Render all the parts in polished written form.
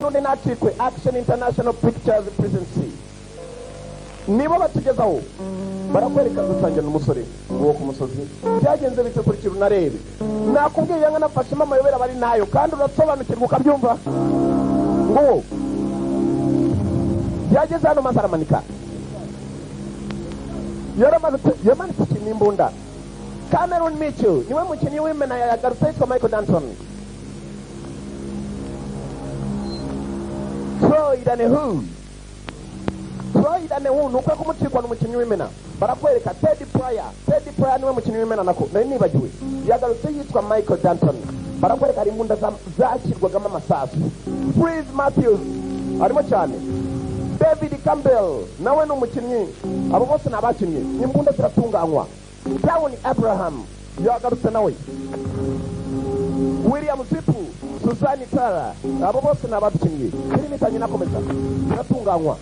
n'undi nacikwe Action International Pictures Presidency nibo batugezaho barakwereka gusangira n'umusore uwo ku musozi byagenze bite kuri kiru narebe nakubwiye yanga nafashe mama yobera bari nayo kandi urasobanukirwa ukabyumva ngo yageze hano maze aramanika yamanitse ikintu imbunda. Cameron Mitchell niwe mukinnyi w'imena yagarutse yitwa Michael Danton. Troy Danehu nuko kumucikwa n'umukinnyi w'imena barakwereka Teddy Pryor niwe mukinnyi w'imena nako nari nibagiwe yagarutse yitwa Michael Danton. Barakwereka imbunda zashyirwagamo amasasu. Freeze Matthews arimo cyane. David Campbell nawe n'umukinnyi abo bose nabakinnyi imbunda ziratunganywa. Down Abraham yagarutse nawe. William Zipu, Suzanne Tara abo bose nabakinnyi filimi tanye nakomeza biratunganywa.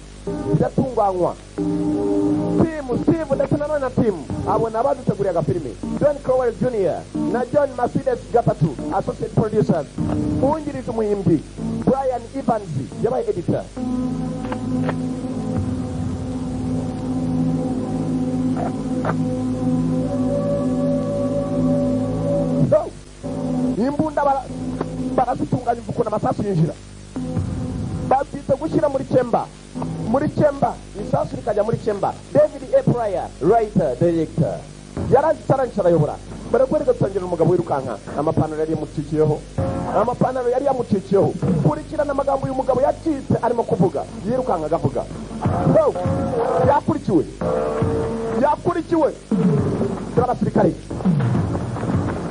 Steve ndetse na team abo nabaduteguriye agafilimi. John Crowell Jr. na John Mercedes Gatatu associate producers. Ungirije umuhimbyi Brian Evans yabaye editor. Imbunda barazitunganya ukuntu amasasu yinjira babyita gushyira muri chamber isasu rikajya muri chamber. David A. Pryor writer director yarangiza arayobora. Barakwereka gusangira umugabo wirukanka amapantaro yari yamucikiyeho kurikirana amagambo uyu mugabo yacitse arimo kuvuga yirukanka agavuga yakurikiwe turabasirikare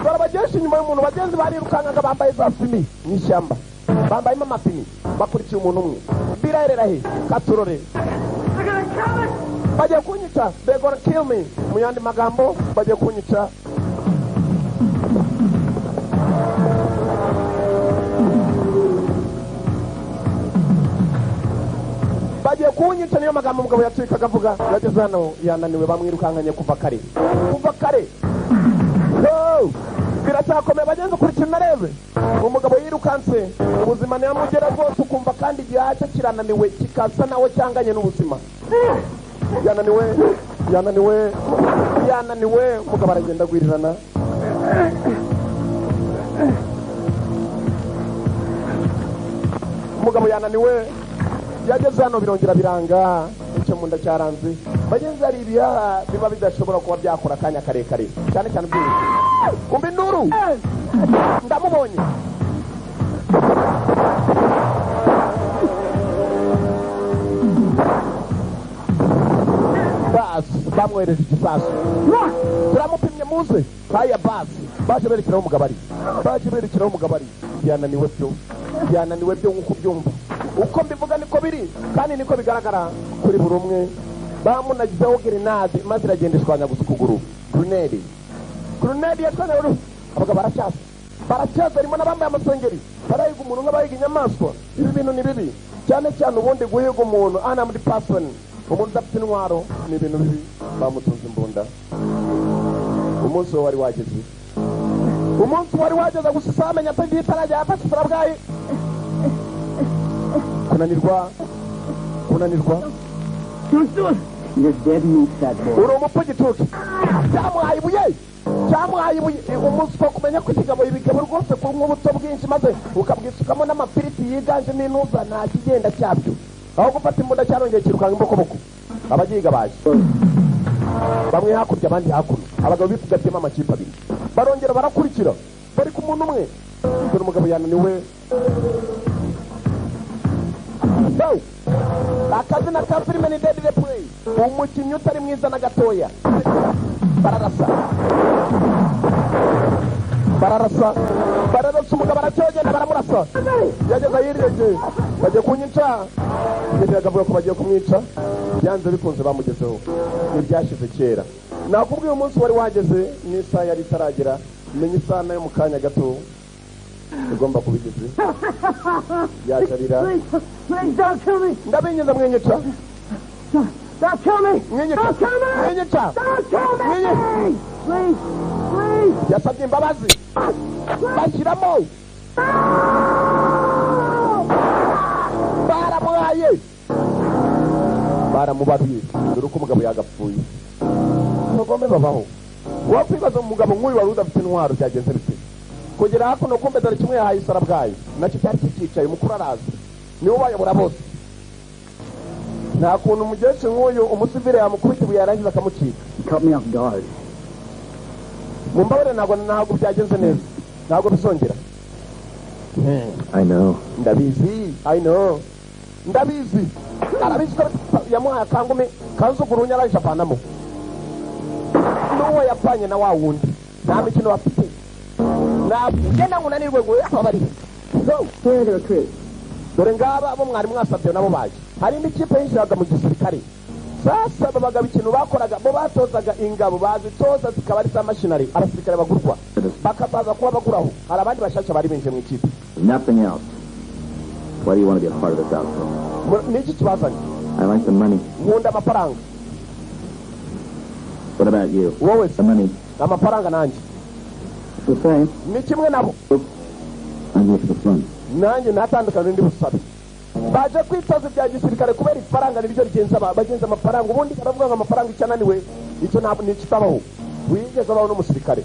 barabagesha inyuma y'umuntu bagenzi barirukanka bambaye za fimi n'ishyamba bambayemo amapini bakurikiye umuntu umwe birahera he katurore bagiye kunyica they gonna kill me mu yandi magambo bagiye kunyica. Niyo magambo umugabo yacika akavuga yageze hano yananiwe bamwirukankanye kuva kare biracyakomeye bagenze kurikira narebe umugabo yirukanse ubuzima ntiyamugera rwose ukumva kandi igihaca kirananiwe kikasa nawe cyanganye n'ubuzima yananiwe umugabo aragenda agwirirana. Umugabo yananiwe yageze hano birongera biranga icyo mu nda cyaranze bagenzi hari ibihaha biba bidashobora kuba byakora akanya karekare cyane byinshi. Umva induru ndamubonye bamwohereje igisasu turamupimye muze haya basi baje berekeraho umugabo ari yananiwe byo nk'uko byumva uko mbivuga niko biri kandi niko bigaragara kuri buri umwe. Bamunagizeho grenade maze iragendeshwanya gusa ukuguru. Grenade yatwane abagabo baracyaza harimo n'abambaye amasengeri barayiga umuntu nk'abayiga inyamaswa. Ibi bintu ni bibi cyane ubundi guhiga umuntu unarmed person umuntu udafite intwaro ni ibintu bibi. Bamutunze imbunda. Umunsi wari wageze gusa samenya atagiye itarajya yafashe farabwayi kunanirwa You're dead meat, fat boy. uri umupfugituke cyamuhaye ibuye umunsi wo kumenya ko ikigabo ibigabo rwose ku nk'ubuto bwinshi maze ukabwisukamo n'amapiriti yiganjemo intuza nta kigenda cyabyo aho gufata imbunda cyarongeye kirukanka imbokoboko. Abagiga baje bamwe hakurya abandi hakuno abagabo bifugatiyemo amakipe abiri barongera barakurikira bari ku muntu umwe. Dore umugabo yananiwe akazina ka filime ni Deadly Prey umukinnyi utari mwiza na gatoya. bararasa umugabo aracyogenda baramurasa yageze ahirengeye bagiye kunyica yagavuga ko bagiye kumwica byanze bikunze bamugezeho ntibyashize kera. Nakubwiye umunsi wari wageze n'isaha yari itaragera menya isaha nayo mu kanya gato ugomba kubigeze yajarira ndabinyuza mwenyica yasabye imbabazi bashyiramo bamubaruye dore uko umugabo yagapfuye abagome babaho wakwibaza umugabo nk'uyu wari udafite intwaro byagenze bite kugera hakuno kumbe dore kimwe yahaye isarabwayi nacyo cyari kikicaye umukuru araza niwe ubayobora bose nta kuntu umukecuru nk'uyu umusivire yamukubita ibuye yarangiza akamucika mumbabarire ntabwo byagenze neza ntabwo bizongera ndabizi ndabizi arabizi ko yamuhaye akangume kanzugurunya araje avanamo n'uwo yapfanye na wa wundi nta mikino bafite ngenda ngunanirwe ngo yababarire dore ngaba abo mwari mwasabye nabo baje hari indi kipe yinjiraga mu gisirikare sasa babaga ikintu bakoraga bo batozaga ingabo bazitoza zikaba ari za mashinari abasirikare bagurwa bakabaza kuba baguraho hari abandi bashasha bari binjiye mu ikipe. Nothing else. Why do you want to be a part of this outfit? Niki kibazanye? I like the money. Nkunda amafaranga. What about you? Wowe the money. Amafaranga nanje. The same. Ni kimwe nabo. I'm here for the fun. Nanjye natandukana ndi busabe. Baje kwitoza bya gisirikare kubera ifaranga niryo rigenza bagenza amafaranga ubundi baravuga ngo amafaranga icyananiwe icyo ntabwo nikitabaho. Wigeze abaho n'umusirikare.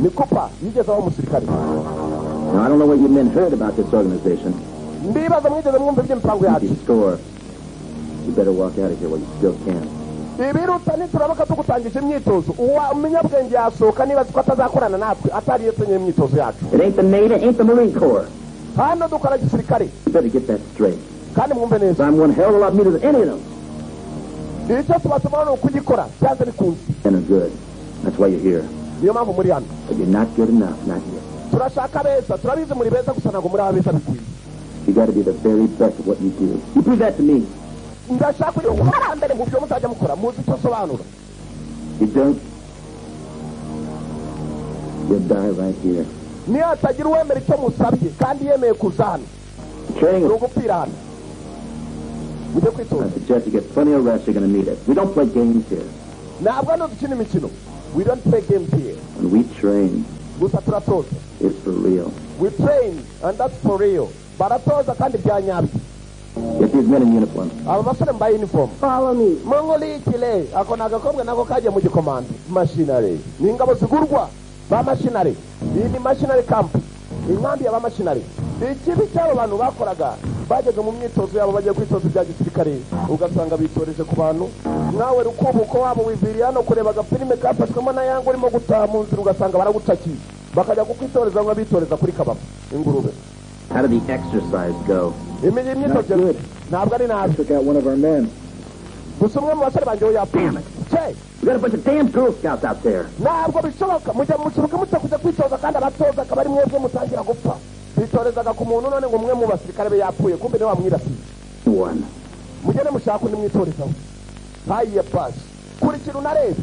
Nikupa yigeze abaho umusirikare. Now, I don't know what you men heard about this organization. Ndibaza mwigeze mwumva iby'imipango yacu. Store. You better walk out of here while you still can. Ibiruta niturabaka tugutangije imyitozo uwa umunyabwenge yasohoka nibaza ko atazakorana natwe atari yetenye imyitozo yacu. It ain't the Navy, it ain't the Marine Corps. Hano dukora gisirikare. You better get that straight. Kandi mwumve neza. I'm one hell of a lot meaner than any of them. Icyo tubatuma no kugikora cyanze bikunze. And are good. That's why you're here. Niyo mpamvu muri hano. But you're not good enough, not yet. Turashaka beza turabizi muri beza gusa ntabwo muri abeza bikwiye. You got to be the very best at what you do. You prove that to me. Ndashaka uri uharambere mu byo muzajya mukora muzi icyo sobanura. You don't. You'll die right here. Ni atagira uwemera icyo musabye kandi yemeye kuzana. Training. Urugupira hano. Mujye kwitoza. I suggest you get plenty of rest. You're going to need it. We don't play games here. Ntabwo hano dukina imikino. We don't play games here. When we train, gusa turatoza. It's for real. We train and that's for real. Baratoza kandi bya nyabyo. Get these men in uniform. Aba basore mbaye uniform. Follow me. Mongolikile ako nagakobwa nako kaje mu gikomando. Machinery. Ni ingabo zigurwa ba machinery. Iyi ni machinery camp. Inkambi ya ba machinery. Ikibi cy'abo bantu bakoraga bageze mu myitozo yabo bagiye kwitoza bya gisirikare ugasanga bitoreje ku bantu nawe rukubuko wabo wiviriye hano kureba agafilime kafashwemo na yango urimo gutaha mu nzira ugasanga baragutakiye bakajya kukwitoreza ngo bitoreza kuri kababa ingurube. How did the exercise go? Imyitozo ntabwo ari nabi. Took out one of our men. Gusa umwe mu basore banjye we yapfuye. We got a bunch of damn Girl Scouts out there. Ntabwo bishoboka mujya mucuruka mutakuza kwitoza kandi abatoza akaba ari mwebwe mutangira gupfa. Bitorezaga ku muntu none ngo umwe mu basirikare be yapfuye kumbe niwe wamwirasiye. One. Mugene mushaka undi mwitorezaho. Hayiye pasi. Kurikira unarebe.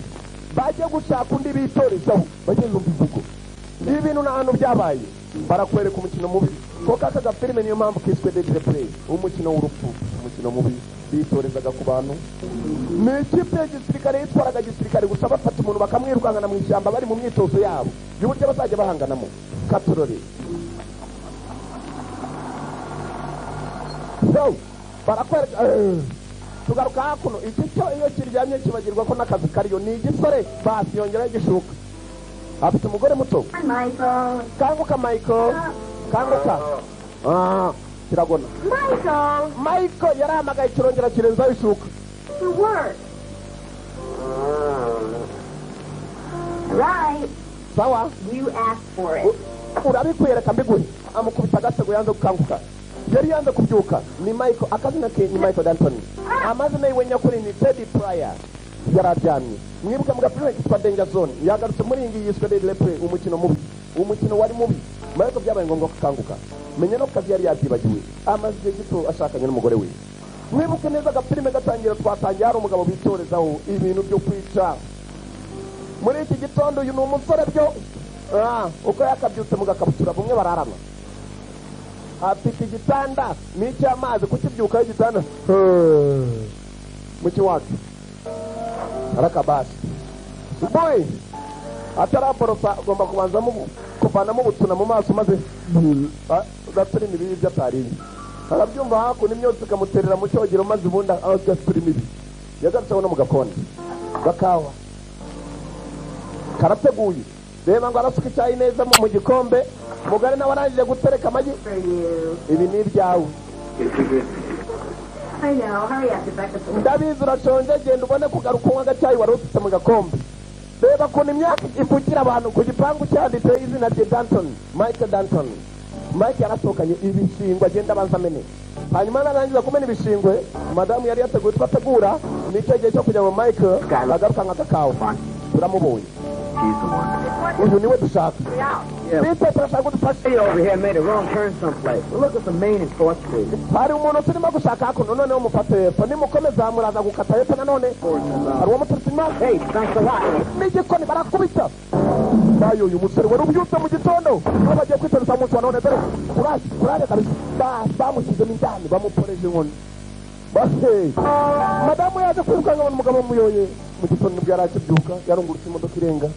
Bagiye gushaka undi bitorezaho. Bagiye mu bivugo. Ibintu n'ahantu byabaye. Barakwereka umukino mubi. Ko kaka filime niyo mpamvu kiswe de play. Umukino w'urupfu. Umukino mubi. Bitorezaga ku bantu. Ni ikipe y'igisirikare yitwaraga gisirikare gusa bafata umuntu bakamwirukangana mu ishyamba bari mu myitozo yabo. Y'uburyo bazajya bahanganamo. Katorore. So, barakwereka tugaruka hakuno iki cyo iyo kiryamye kibagirwa ko n'akazi kariyo ni igisore basi yongera igishuka afite umugore muto Michael. kanguka Michael kanguka kiragona Michael yarahamagaye kirongera kirenzaho ishuka To work. Right. sawa You asked for it. urabikwereka mbiguhe amukubita agatego yanze gukanguka yari yanze kubyuka ni Michael akazina ke ni Michael Danton amazina yiwe nyakuri ni Teddy Pryor yararyamye mwibuka mu gapira kitwa Danger Zone yagarutse muri iyi yiswe de play umukino wari mubi Michael byabaye ngombwa kukanguka menye no kazi yari yabyibagiwe amaze gito ashakanye n'umugore we mwibuke neza agapirime gatangira twatangiye hari umugabo bitorezaho ibintu byo kwica muri iki gitondo uyu ni umusore byo uko yakabyutse mu gakabutura bumwe bararana afite igitanda n'icy'amazi kukibyukaho igitanda mu kiwacu arakabasi boy ataraborosa ugomba kubanzamo kuvanamo ubutuna mu maso maze ugatura imibiri ibyo atariye arabyumva hakuno imyotsi ikamuterera mu cyogero maze ubundi agasura imibi yagarutseho no mu gakonde gakawa karateguye reba ngo arasuka icyayi neza mu gikombe umugore nawe arangije gutereka amagi ibi ni ibyawe ndabizi urashonje genda ubone kugaruka unywa agacyayi wari ufite mu gakombe reba ukuntu imyaka ivukira abantu ku gipangu cyanditse izina rye Danton Mike Danton Mike yarasohokanye ibishingwe agenda abanza amene hanyuma narangiza kumena ibishingwe madamu yari yateguye twategura nicyo gihe cyo kujya mu Mike agaruka nk'agakawa turamubonye uyu niwe dushaka bite turashaka kudufasha over here made a wrong turn someplace. We'll look at the main and 4th Street. hari umuntu turimo gushaka hakuno noneho mufate hepfo nimukomeza muraza gukata hepfo nanone hari uwo muturutse inyuma Hey, thanks a lot. n'igikoni barakubita bayo uyu musore wari ubyutse mu gitondo niba bagiye kwitoreza umunsi wa none dore kuraje kabisa bamushyizemo indani bamuporeje inkoni madamu yaje kwirukanga abona umugabo muyoye mu gitondo nibwo yari akibyuka yarungurutse imodoka irenga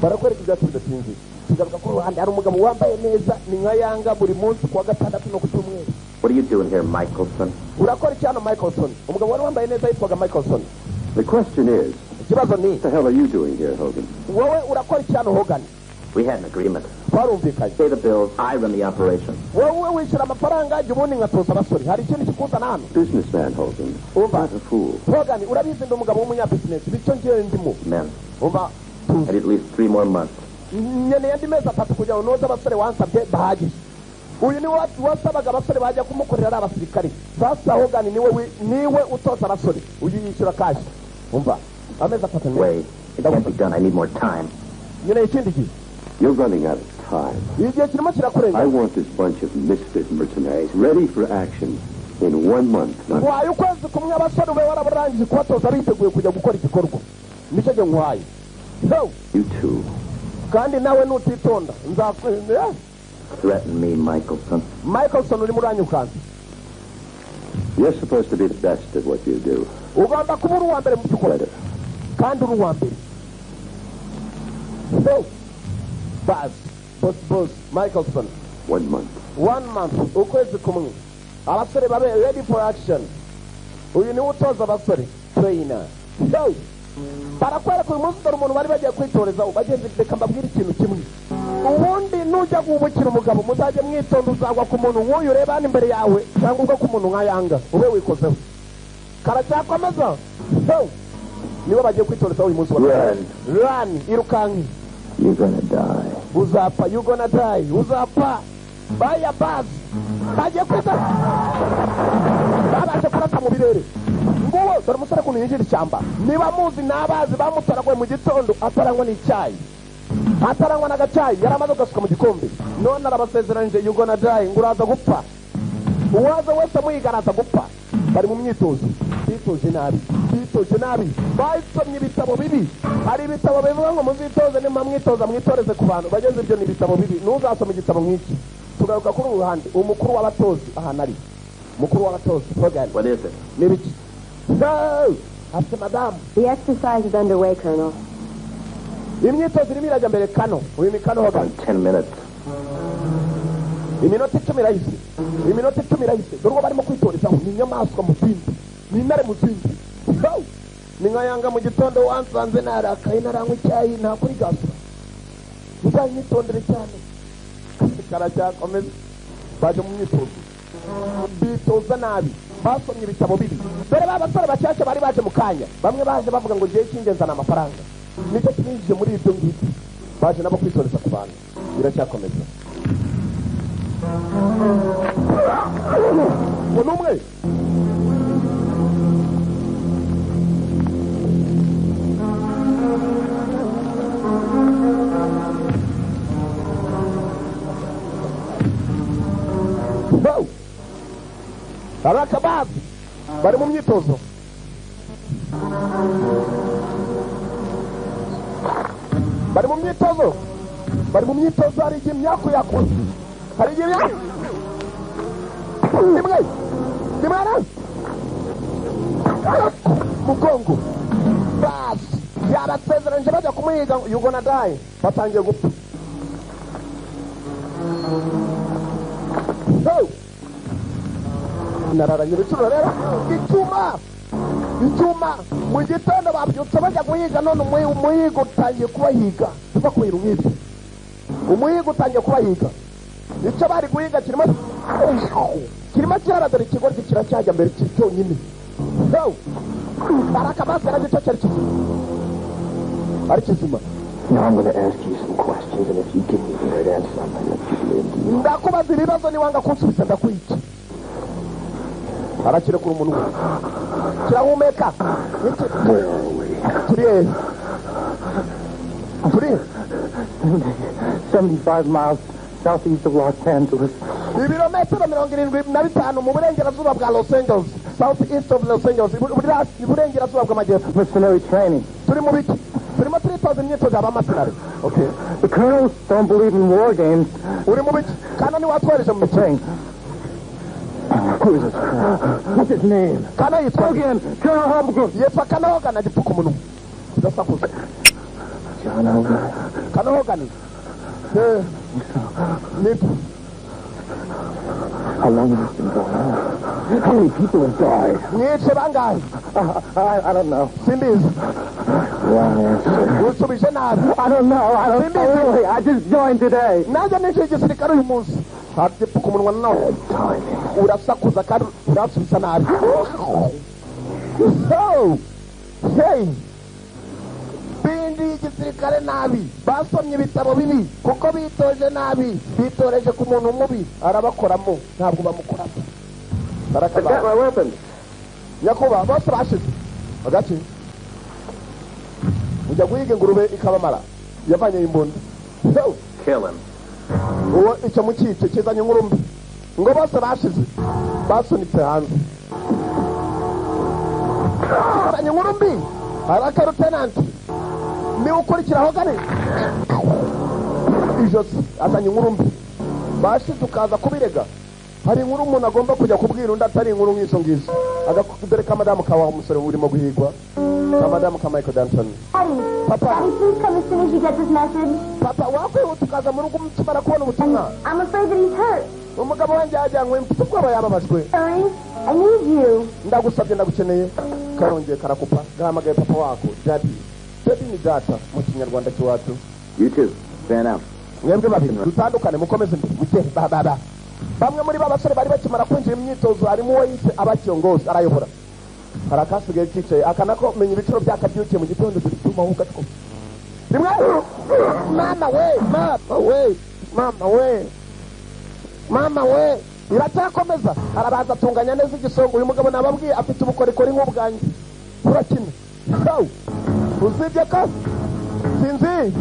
barakwereka ibyatsi bidatinze tugaruka ku ruhande hari umugabo wambaye neza ni nka yanga buri munsi kuwa gatandatu no ku cyumweru. What are you doing here, Michelson? urakora iki hano Michelson? umugabo wari wambaye neza yitwaga Michelson. The question is, ikibazo ni what the hell are you doing here, Hogan? wowe urakora iki hano Hogan? We had an agreement. twarumvikanye Pay the bills, I run the operation. wowe wishyura amafaranga jya ubundi nkatoza abasore hari ikindi kikuzana hano Businessman, Hogan. umva Not a fool. Hogan urabizi ndi umugabo w'umunyabizinesi bityo ngewe ndimo Men, umva I need at least 3 more months. nkeneye andi mezi 3 kugira ngo noze abasore wansabye bahagije uyu ni wasabaga abasore bajya kumukorera ari abasirikare sasa Hogan niwe utoza abasore uyu yishyura kashi umva amezi 3 Wait, it can't be done. I need more time. nkeneye ikindi gihe You're running out of time. igihe kirimo kirakurenga I want this bunch of misfit mercenaries ready for action in 1 month. Not waye ukwezi kumwe abasore ube warabarangije kubatoza biteguye kujya gukora igikorwa nicyo gihe nkwaye you too. kandi nawe nutitonda Threaten me, Michelson. Michelson urimo uranyukanza You're supposed to be the best at what you do. ugomba kuba uri uwa mbere mu by'ukora Better. kandi uri uwa mbere boss Michelson 1 month. 1 month ukwezi kumwe abasore babe ready for action uyu niwe utoza abasore trainer barakwereka uyu munsi dore umuntu bari bagiye kwitorezaho bagenzi reka mbabwire ikintu kimwe ubundi nujya guhubukira umugabo muzajye mwitonda uzagwa ku muntu nk'uyu ureba hano imbere yawe cyangwa ugwa ku muntu nka yanga ube wikozeho karacyakomeza nibo bagiye kwitorezaho uyu munsi run irukanki You're gonna die. uzapfa you gonna die uzapfa baya basi bagiye kwita babashe kurata mu birere nguwo dore umusore kuntu yinjira ishyamba niba muzi n'abazi bamutoraguye mu gitondo atarangwa n'icyayi atarangwa n'agacyayi yari amaze gasuka mu gikombe none arabasezeranyije you gonna die ngo uraza gupfa uwaza wese muyiga araza gupfa bari mu myitozo bitoje nabi basomye ibitabo bibi hari ibitabo bivuga ngo muzitoze nimba mwitoza mwitoreze ku bantu bageze ibyo ni ibitabo bibi ntuzasoma igitabo nk'iki tugaruka kuri uru ruhande umukuru w'abatozi ahantu ari mukuru w'abatozi Hogan What is it? ni biki afite madamu The exercise is underway, Colonel. imyitozo irimo irajya mbere kano uyu ni kano Hogan 10 minutes. iminota 10 irahise dore uwo barimo kwitorezaho ni inyamaswa mu zindi ni intare mu zindi ni nka yanga mu gitondo wansanze narakaye naranywa icyayi nta kuri gasura uzanyitondere cyane karacyakomeza baje mu myitozo bitoza nabi basomye ibitabo bibi dore ba basore bashyashya bari baje mu kanya bamwe baje bavuga ngo ngiye cy'ingenzi na amafaranga nicyo kinjije muri ibyo ngibyo baje nabo kwitoreza ku bantu biracyakomeza ngo n'umwe arakabazi bari mu myitozo hari igihe imyaku yakoze hari igihe nimwe mugongo basi yarasezeranyije bajya kumuhiga you gonna die batangiye gupfa nararanye ibicuro rero icyuma mu gitondo babyutse bajya guhiga none umuhiga utangiye kubahiga tuva kuhira umwibye umuhiga utangiye kubahiga icyo bari guhiga kirimo kiharadara ikigoryi kiracyajya mbere cyonyine barakabasi aragico cyari kizima ari kizima. Now I'm going to ask you some questions, and if you give me the right answer, I might let you live. Ndakubaza ibibazo niwanga kunsubiza ndakwica. Arakirekura umuntu we. Kirahumeka. Turi 75 miles southeast of Los Angeles. Ibirometero 75 mu burengerazuba bwa Los Angeles. Southeast of Los Angeles. Iburengerazuba bw'amajyepfo. Mercenary training. Turi mu biki? Turimo 3,000 imyitozo y'abamasinari. Okay. The colonels don't believe in war games. Uri mu biki? Kana ni watwareje mu train. Who is this colonel? What's his name? Kana yitwa Hogan. Colonel Hogan. Yitwa Kana Hogan agipfuka umuntu. Ndasakuza. John Hogan. Kana Hogan. Nipo. How long has this been going on? How many people have died? Niche bangahe? I don't know. Simbizi. Wrong answer. Usubije nabi. I don't know. Really. I just joined today. Naje nije igisirikare uyu munsi. Hagipfuka umunwa nawe. Urasakuza kandi urasubiza nabi. So, hey. Bindi igisirikare nabi. Basomye ibitabo bibi kuko bitoje nabi. Bitoreje ku muntu mubi arabakoramo ntabwo bamukoramo. I got my weapons. Yakuba bose bashize. Agace. Ujya guhiga ingurube ikabamara. Yavanye imbunda. So, Kill him. uwo icyo mu cyico kizanye ingurumbi ngo bose bashize basunitse hanze kizanye ingurumbi haraka lieutenant ni ukurikiraho gane ijosi azanye ingurumbi bashize ukaza kubirega hari inkuru umuntu agomba kujya kubwira undi atari inkuru nk'izo ngizo dore ka madamu kawa umusore urimo guhigwa ka madamu ka Michael Danton. Papa, Daddy, please come as soon as you get this message. Papa, wakwihuta ukaza mu rugo tumara kubona ubutumwa. I'm afraid that he's hurt. Umugabo wanjye yajyanywe mfite ubwoba yababajwe. Hurry, I need you. Ndagusabye ndagukeneye. Karongeye karakupa gahamagaye papa wako Daddy. Daddy ni data mu kinyarwanda cy'iwacu. You too. Fan out. Mwebwe babiri dutandukane mukomeze muke baba. Bamwe muri babasore bari bakimara kwinjira imyitozo harimo uwo yise abakiyongozi arayobora. Harakasigaye cyicaye akanako menya ibiciro byakabyukiye mu gitondo dutuma huka two. Rimwe mama we iracyakomeza arabaza atunganya neza igisongo uyu mugabo nababwiye afite ubukorikori nk'ubwanjye urakina so uzibye ko sinzi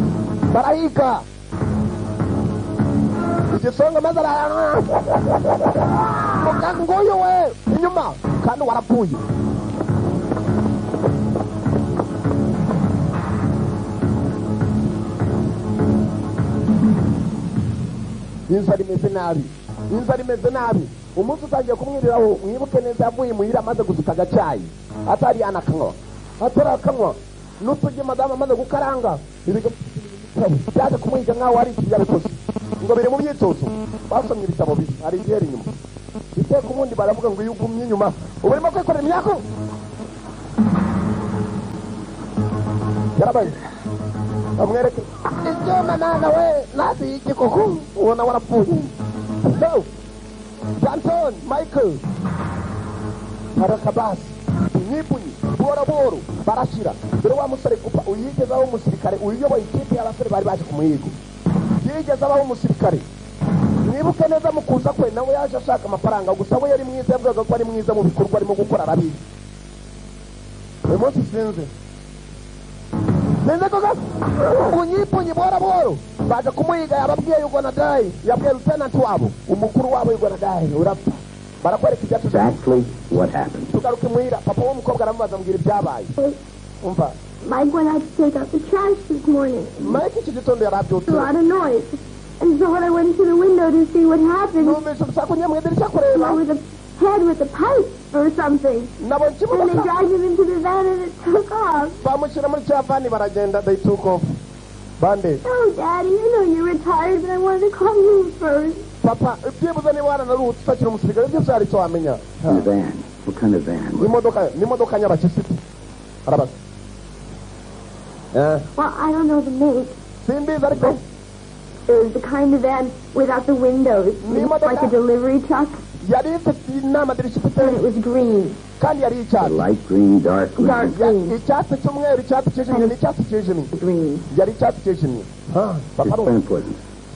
barahiga igisongo maze nguyu we inyuma kandi warapfuye. Inzara imeze nabi umunsi utangiye kumwiriraho mwibuke neza yavuye muhira amaze gusuka agacyayi atari yanakanywa atarakanywa n'utugi madamu amaze gukaranga byaje kumwiga nk'aho ari iki yabikoze ngo biri mu myitozo basomye ibitabo bibi hari igihera inyuma iteka ubundi baravuga ngo iyo ugumye inyuma uba urimo kwikorera imyako yarabaye amwereke icyuma nana we nasi igikoko ubona warapfuye. So, Danton, Michael, Harakabas, Nibuni, Boro, Barashira, dore wa musore kupa uyigezaho umusirikare uyoboye ikipe y'abasore bari baje kumuhiga. Yigezaho umusirikare. Nibuke neza mukuza kwe nawe yaje ashaka amafaranga gusa we yari mwiza yavuga ko ari mwiza mu bikorwa arimo gukora arabizi. Uyu munsi sinze. Nende koga unyipunyi boro baje kumuhiga yababwiye yuko nadai yabwiye lieutenant wabo umukuru wabo yuko nadai urapfa barakwereka ibyatu Exactly what happened. tugaruke muhira papa w'umukobwa aramubaza mbwira ibyabaye umva Mike went out to take out the trash this morning. Mike iki gitondo yarabyutse A lot of noise. And so when I went to the window to see what happened, numvise urusaku nyamwe idirishya kureba over the head with a pipe or something. nabonye And they imodoka dragged him into the van and it took off. bamushyira muri cya vani baragenda they took off bande Oh, Daddy, I know you're retired, but I wanted to call you first. papa ibyibuze niba waranarutse utakiri umusirikare byose hari icyo wamenya In the van. What kind of van? n'imodoka nyabakisiti arabaza Well, I don't know the make. simbizi ariko It was the kind of van without the windows. Like a delivery truck. yari ifite n'amadirishya And it ifite was green. kandi yari A icyatsi light green, dark green. Dark green. icyatsi cy'umweru icyatsi cyijimye n'icyatsi cyijimye Green. yari icyatsi cyijimye papa It's very arumva important.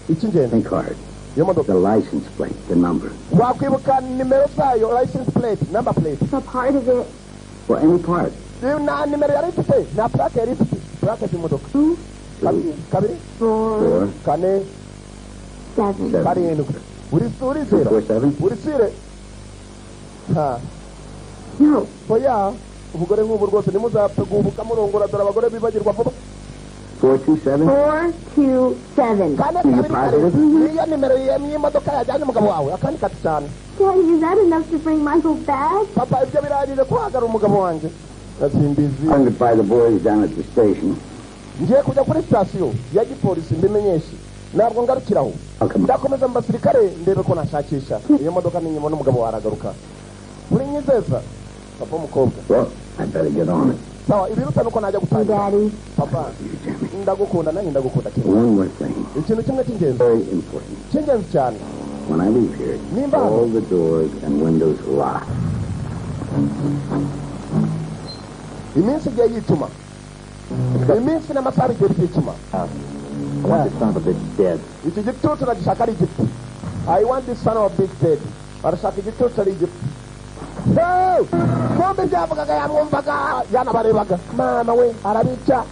icy'ingenzi Think hard. iyo modoka The license plate, the number. wakwibuka nimero zayo license plate number plate So part of it. Well, any part. na nimero yari ifite na plaque yari ifite plaque z'imodoka kabiri 4, 4, kane 7. 7. karindwi urizera 4, 7. urisire No. oya umugore nk'ubu rwose ntimuzapfe guhubuka murongora dore abagore bibagirwa vuba 4, 2, 7. 4, 2, 7. kane Ni kabiri positive? karindwi niyo nimero y'imodoka yajyanye umugabo wawe akandi kati cyane Daddy, is that enough to bring Michael back? papa ibyo birangije kuhagarara umugabo wanjye simbizi I'm going to buy the boys down at the station. ngiye kujya kuri sitasiyo ya gipolisi mbimenyeshe ntabwo ngarukiraho Okay. ndakomeza mu basirikare ndebe ko nashakisha iyo modoka n'inyuma n'umugabo waragaruka uri nyizeza papa umukobwa Well, I better get on it. sawa ibiruta nuko najya gutangira Daddy. papa ndagukunda nanjye ndagukunda cyane One more thing. ikintu kimwe cy'ingenzi Very important. cy'ingenzi cyane When I leave here, Nimba. all the doors and windows locked. iminsi igiye yituma iminsi n'amasaha igiye byituma I want this son of a bitch dead. iki gitutu nagishaka ari igiti I want this son of a bitch dead arashaka igitutu ari igiti bombi byavugaga yamwumvaga yanabarebaga mama we arabica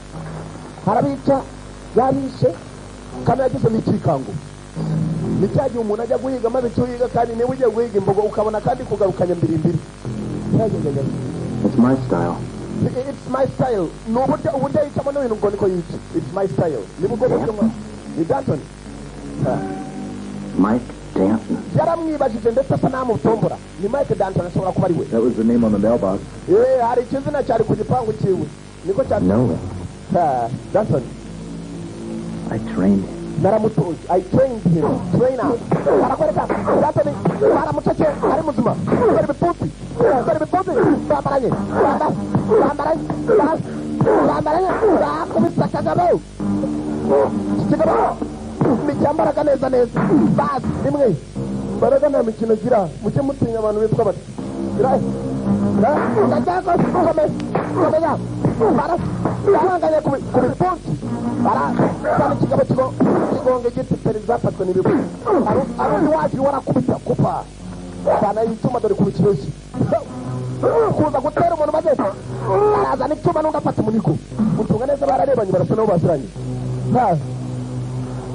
yabishe kandi yagize n'ikikango ni cya gihe umuntu ajya guhiga maze icyo uhiga kandi niba ugiye guhiga imbogo ukabona kandi kugarukanya mbirimbiri It's my style. it's my style ni uburyo yicamo n'ibintu ngo niko yica it's my style ni bwo buryo ni Danton Mike Danton. yaramwibajije ndetse asa n'amutombora ni Mike Danton ashobora kuba ari we That was the name on the mailbox. hari ikizina cyari ku gipangu cyiwe niko cyari No. Danton I trained him. naramutoje I trained him trainer arakwereka Danton baramucece ari muzima bari biputsi bambaranye bakubise akagabo ikigabo nticyambaraga neza basi nimwe mbaraga nta mikino gira mujye mutinya abantu bitwa bati komeza barahanganye ku bipfunsi cyane ikigabo kigonga igiti perezida zafatwe n'ibigo ari undi wacu warakubita kupa cyane y'icyuma dore ku bikirozi kuza gutera umuntu maze arazana icyuma n'undi afata umuniko gutunga neza bararebanye barasa nabo baziranye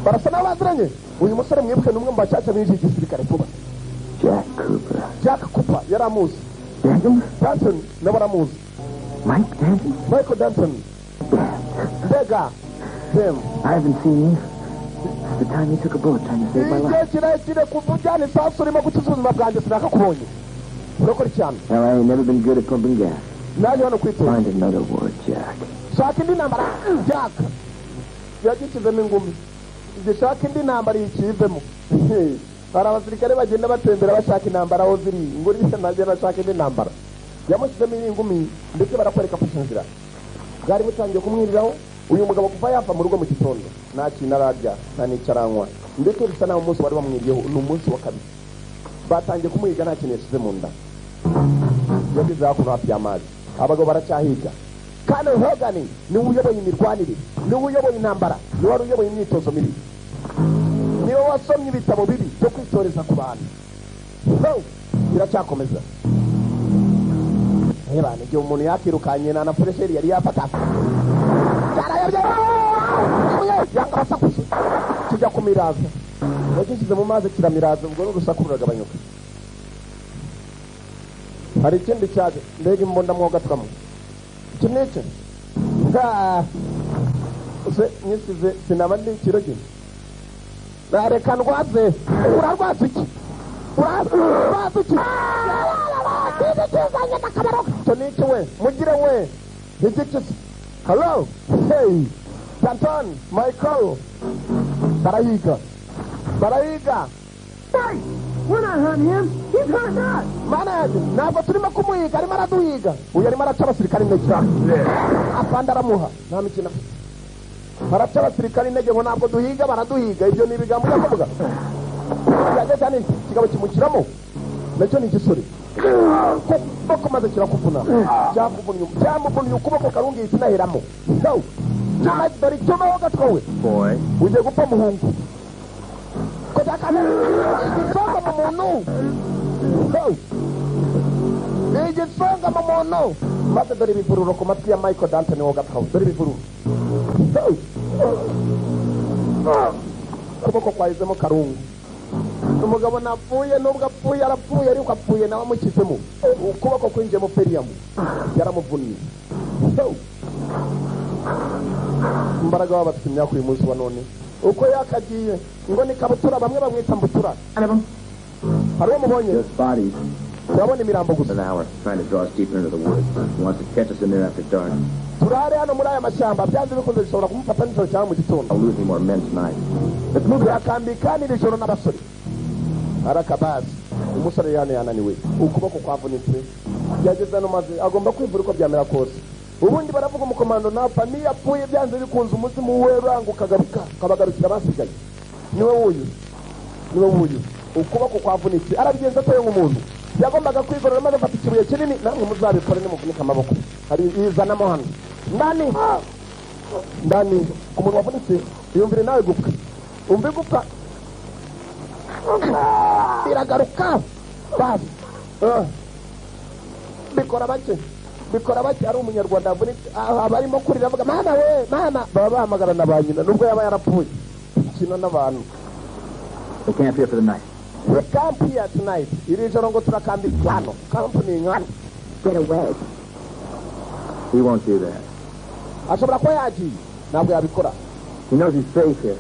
barasa nabo baziranye uyu musore mwibuke n'umwe mu bacaca b'iki gisirikare vuba Jack Cooper yari amuzi Danton nabo aramuzi Mike Danton? Michael Danton Bega him I haven't seen you. The time you took a bullet trying to save my life. igihe kirekire kuva ujyana isasu urimo gukiza ubuzima bwanjye sinakakubonye urakora cyane Well, I ain't never been good at pumping gas. naje hano kwitura Find another word, Jack. shaka indi ntambara Jack yagikizemo ingumi igishaka indi ntambara yikivemo hari abasirikare bagenda batembera bashaka intambara aho ziri ngo uriya naje nashaka indi ntambara yamushyizemo iyi ngumi ndetse barakwereka afashe inzira bwari butangiye kumwiriraho uyu mugabo kuva yava mu rugo mu gitondo nta kintu ararya nta n'icyo aranywa ndetse bisa naho umunsi wari wamwiriyeho ni umunsi wa kabiri batangiye kumuhiga nta kintu yashyize mu nda yageze hakuno hafi y'amazi abagabo baracyahiga kandi Hogan niwe uyoboye imirwanire niwe uyoboye intambara niwe wari uyoboye imyitozo mibi niwe wasomye ibitabo bibi byo kwitoreza ku bantu biracyakomeza bane igihe umuntu yakirukanye na poresheri yari yafata yanga abasakuza kijya kumiraza yagishyize mu mazi kiramiraza ubwo n'urusaku ruragabanyuka hari ikindi cyaje mbega imbunda mwogatwamo iki n'iki se nyisize sinaba ndi ikirogi reka ndwaze urarwaza iki urarwaza iki kizanye n'akamaro icyo ni iki we mugire we igiki hello hey Danton Michael barayiga Hey, we're not hurting him. He's hurting us. mana yanjye ntabwo turimo kumuhiga arimo araduhiga uyu arimo araca abasirikare intege apanda aramuha nta mikino afite araca abasirikare intege ngo ntabwo duhiga baraduhiga ibyo ni ibigambo byakuvuga yajya cyane ikigabo kimukiramo nacyo ni igisore ukuboko maze kirakuvuna cyamuvunnye ukuboko karungiye kinaheramo dore icyomaho gatwawe ugiye gupfa muhungu igisonga mu muntu ni igisonga mu muntu maze dore ibivururo ku matwi ya Michael Danton wo gatwawe dore ibivururo ukuboko kwahizemo karungu umugabo napfuye nubwo apfuye arapfuye ariko apfuye nawe amushyizemo ukuboko kwinjiyemo periyamu yaramuvunnye imbaraga baba bafite imyaka uyu munsi wa none uko yakagiye ngo ni kabutura bamwe bamwita mbutura hari uwo mubonye urabona imirambo gusa turare hano muri aya mashyamba byanze bikunze bishobora kumufata nijoro cyangwa mu gitondo yakambika n'iri joro n'abasore arakabasi umusore yananiwe ukuboko kwavunitse yageze hano maze agomba kwivura uko byamera kose ubundi baravuga umukomando napfa niyapfuye byanze bikunze umuzimu we uranga ukagaruka ukabagarukira abasigaye niwe wuyu ukuboko kwavunitse arabigenza atoye nk'umuntu yagombaga kwigorora maze afata ikibuye kinini namwe muzabikore nimuvunika amaboko hari yizanamo hano ndani ku muntu wavunitse yumvire nawe gupfa umva igupfa biragaruka basi bikora bake ari umunyarwanda barimo kurira avuga mana we mana baba bahamagarana ba nyina nubwo yaba yarapfuye kino n'abantu We camp here for the night. We camp here tonight. Iri joro ngo turakambika hano. Company ngano. Get away. He won't do that. Ashobora ko yagiye ntabwo yabikora. He knows he's safe here.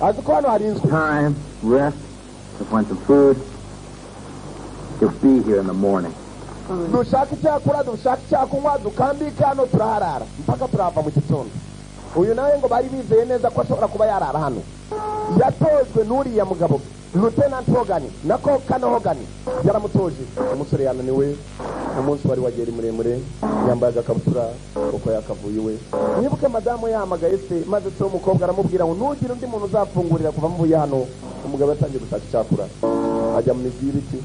Azi ko hano harinzwe. Time, rest, to find some food. He'll be here in the morning. Dushaka icyakura, dushaka icyakunywa, dukambika hano turaharara mpaka turava mu gitondo. Uyu nawe ngo bari bizeye neza ko ashobora kuba yarara hano. Yatojwe n'uriya mugabo Lieutenant Hogan nako Kano Hogan yaramutoje. Umusore yananiwe umunsi wari wagera muremure yambaye agakabutura uko yakavuye we. Nibuke madamu yahamagaye se maze se umukobwa aramubwira ngo nugira undi muntu uzafungurira kuva mu hano. Umugabo yatangiye gushaka icyakura ajya mu migiriki.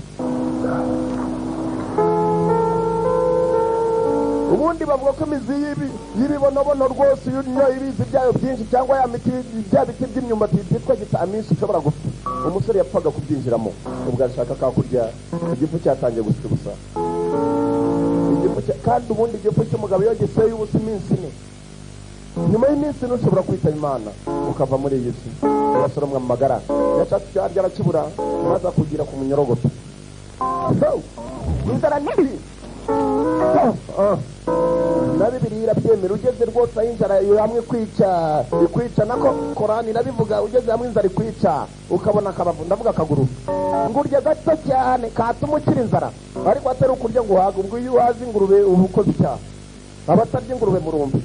Ubundi bavuga ko imizi y'ibibonobono rwose iyo ibizi byayo byinshi cyangwa ya miti bya biti by'imyumbati byitwa gitamisi ushobora gupfa. Umusore yapfaga kubyinjiramo ubwo ashaka kakurya igifu cyatangiye gusa kandi ubundi igifu cy'umugabo iyo giseye ubusa iminsi ine nyuma y'iminsi ine ushobora kwitaba Imana ukava muri iyi si urasoromwa mu magara yashatse icyarya arakibura maze kugira ku munyorogoto inzara nibi na Bibiliya irabyemera ugeze rwose aho inzara hamwe ikwica nako Korani irabivuga ugeze hamwe inzara ikwica ukabona akabavu ndavuga akaguru ngo urya gato cyane katuma ukira inzara ariko atari ukurya ngo uhaga ubwo iyo uhaze ingurube uba ukoze icyaha abatarya ingurube murumbi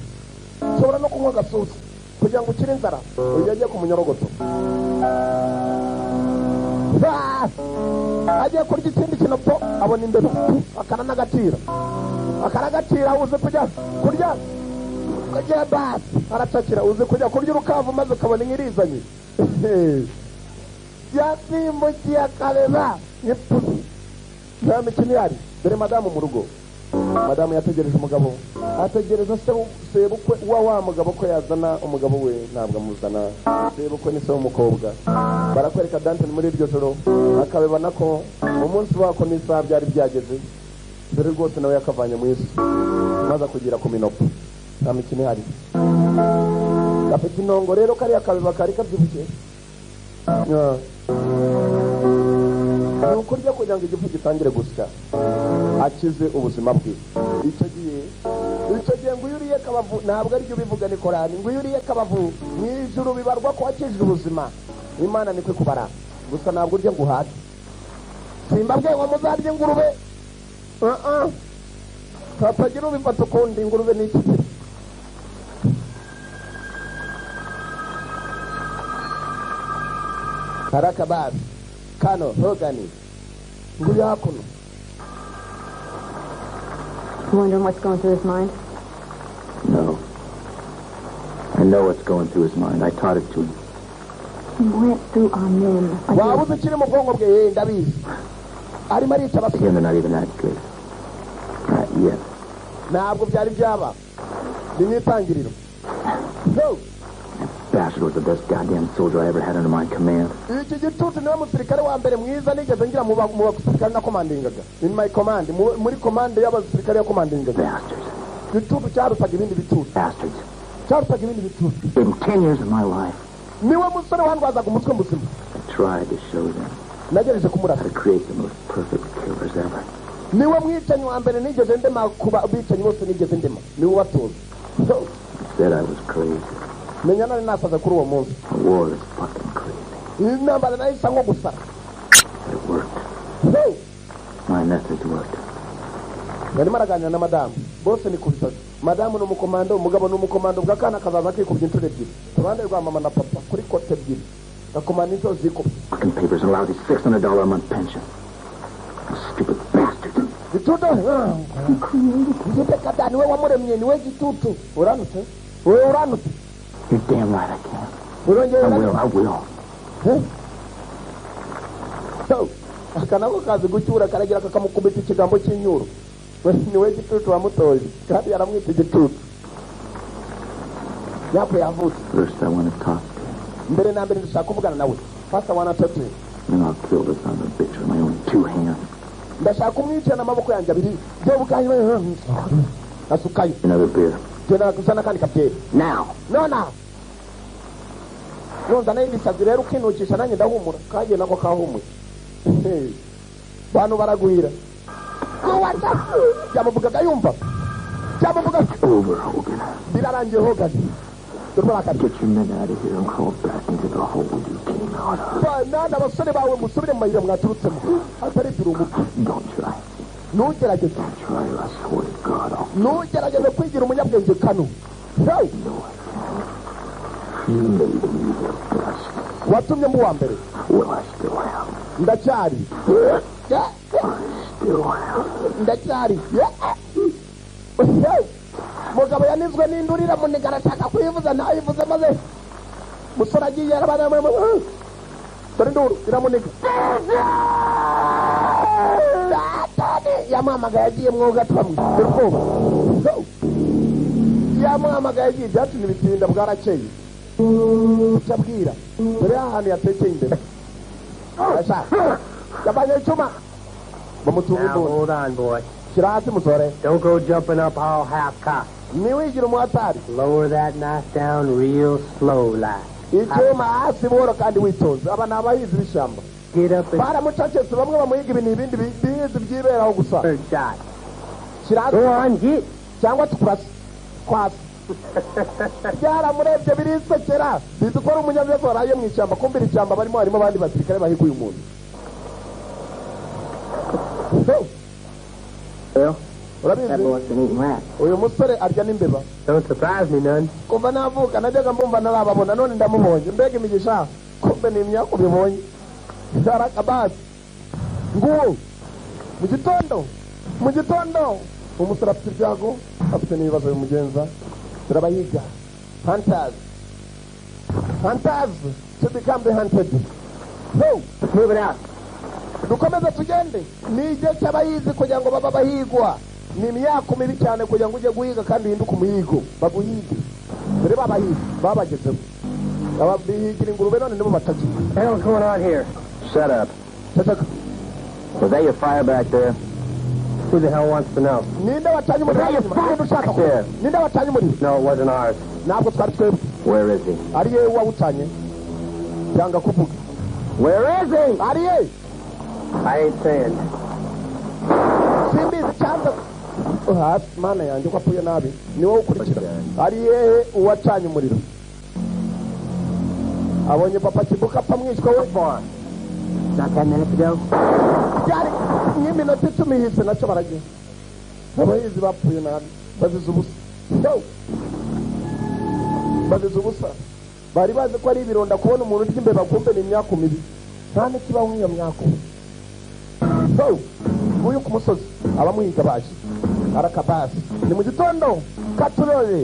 ushobora no kunywa agasusi kugira ngo ukire inzara uyu agiye ku munyorogoto agiye kurya ikindi kintu abona imbere akanagacira uzi kujya kurya kujya basi aracakira uzi kujya kurya urukavu maze ukabona inyirizanye yasimbukiye akareba n'ipusi nta mikino ihari dore madamu mu rugo madamu yategereje umugabo ategereza sebukwe wa mugabo ko yazana umugabo we ntabwo amuzana sebukwe ni se w'umukobwa barakwereka Danton muri iryo joro akabibona ko umunsi wako n'isaha byari byageze dore rwose nawe yakavanye mu isi maze kugira ku minopo nta mikino ihari gafite intongo rero kariya kabiba kari kabyibushye ni ukurya kugira ngo igifu gitangire gusya akize ubuzima bwe icyo gihe ngo iyo uriye kabavu ntabwo aribyo bivuga ni Korani ngo iyo uriye kabavu mu ijuru bibarwa ko wakijije ubuzima Imana nikwe kubara gusa ntabwo urya ngo uhate simbabwiye ngo muzarye ingurube hatagira ubifata ukundi ingurube ni iki karakabasi Colonel Hogan. Nguyu hakuno. Wondering what's going through his mind? No. I know what's going through his mind. I taught it to him. He went through our men. Wabuze kiri mu bwongo bwe ndabizi. Arimo arica abasore. Again, they're not even that good. Not yet. Ntabwo byari byaba. Nimwitangiriro. No. Bastard was the best goddamn soldier I ever had under my command. Iki gitutu niwe musirikare wa mbere mwiza nigeze ngira mu basirikare na commandingaga. In my command, muri command y'abasirikare ya commandingaga. Bastards. Gitutu cyarusaga ibindi bitutu. Bastards. Cyarusaga ibindi bitutu. In 10 years of my life, Niwe musore wandwazaga umutwe muzima. I tried to show them Nagerageje how kumurasa. to create the most perfect killers ever. Niwe mwicanyi wa mbere nigeze ndema kuba bicanyi bose nigeze ndema. Niwe watoza. So, Said I was crazy. menya nari nasaza kuri uwo munsi. The war is fucking crazy. Intambara nahise nko gusara. It worked. So, My methods worked. yarimo araganira na madamu bose ni kubisaza. Madamu ni umukomando, umugabo ni umukomando, bw'akana kazaza kikubye inshuro ebyiri. Uruhande rwa mama na papa kuri kote ebyiri. Gakomanda inshuro zikubye. Fucking papers and lousy $600 a month pension. Those stupid bastards. Gitutu. Giteka da niwe wamuremye niwe gitutu. Uranutse? Wewe uranutse? You're damn right I can. Urongera I will. So, akanako kazi gucyura karagira kakamukubita ikigambo cy'inyuro. Niwe gitutu wamutoje kandi yaramwita igitutu. Yapo yavutse. First I want to talk to him. Mbere na mbere ndashaka kuvugana nawe. First I want to talk to him. Then I'll kill this son of a bitch with my own 2 hands. Ndashaka kumwica n'amaboko yanjye abiri. Je bukaye asukaye. Another beer. Tena kusana kandi kapye. Now. Nona. Nonza nayo ibisazi rero ukinukisha nanjye ndahumura. Kaje nako kahumuye. Bantu baragwira. Kuwata. Yamuvugaga yumva. Yamuvuga. Over, Hogan. Birarangiye Hogan. Get your men out of here and crawl back into the hole you came out of. Nana abasore bawe musubire mu mayira mwaturutsemo. Atari by'urumuko. Don't try. Nugerageze. Don't try, I swear to God I'll... Nugerageze kwigira umunyabwenge kano. Hey! You made me the best. Watumye mu wa mbere. Well, I still am. Ndacyari. I still am. Ndacyari. Hey! Mugabo yanizwe n'indurira muniga arashaka kuyivuza ntayivuze maze musore agiye arabana dore nduru iramuniga yamwamagaye yagiye mwoga twamwe yamwamagaye yagiye byatumye ibitinda bwarakeye ucabwira dore ahantu yatekeye imbere arashaka yabanye icyuma bamutunga imbunda. Hold on, boy. Shyira hasi musore. Don't go jumping up all half-cocked. Niwigira umuhatari. Lower that knife down real slow like. Icyuma hasi buhoro kandi witonze. Aba ni abahizi b'ishyamba. Get up and Baramucecetse bamwe bamuhiga ibintu ibindi bihizi byiberaho gusa. third shot. Shyira hasi. Go on, get. Cyangwa tukurase. Kwasi. Byaramurebye birisekera. Bizi ko ari umunyabiyago waraye mu ishyamba. Kumvira ishyamba barimo harimo abandi basirikare bahiga uyu muntu. Well, Urabizi? that boy's been eating rats. Uyu musore arya n'imbeba. Don't surprise me none. Kuva navuka najyaga mbumva narababona none ndamubonye. Mbega imigisha. Kumbe ni imyaka ubibonye. Zarakabasi. Nguwo. Mu gitondo. Umusore afite ibyago. Afite n'ibibazo bimugenza. Turabahiga. Hunters. To become the hunted. So, Move it out. dukomeze tugende. Ni igihe cy'abahizi kugira ngo baba bahigwa. Ni imyaka mibi cyane kugira ngo ujye guhiga kandi uhinduke umuhigo. Baguhige. Dore babahiga. Babagezeho. Ababihigira ingurube none nibo batagiye. What the hell's going on here? Shut up. Ceceka. Was that your fire back there? Who the hell wants to know? Ninde watanye umuriro hanyuma? Ninde ushaka ko? Ninde watanye umuriro? No, it wasn't ours. Ntabwo twari twebwe. Where is he? Ari yewe wawutanye. Byanga kuvuga. Where is he? Ari yewe. I ain't saying. Simbizi cyangwa hasi mana yanjye ko apfuye nabi. Ni wowe ukurikira. Ari yewe uwacanye umuriro. Abonye papa kibuka pamwishwe we. Not 10 minutes ago? Byari nk'iminota 10 hise nacyo baragiye. Abahizi bapfuye nabi. Bazize ubusa. Bazize ubusa. Bari bazi ko ari ibironda kubona umuntu urya imbeba kumbe ni imyaka mibi. nta n'ikibaho nk'iyo myako. So nguyu ku musozi abamuhiga baje arakabasi ni mu gitondo katurore.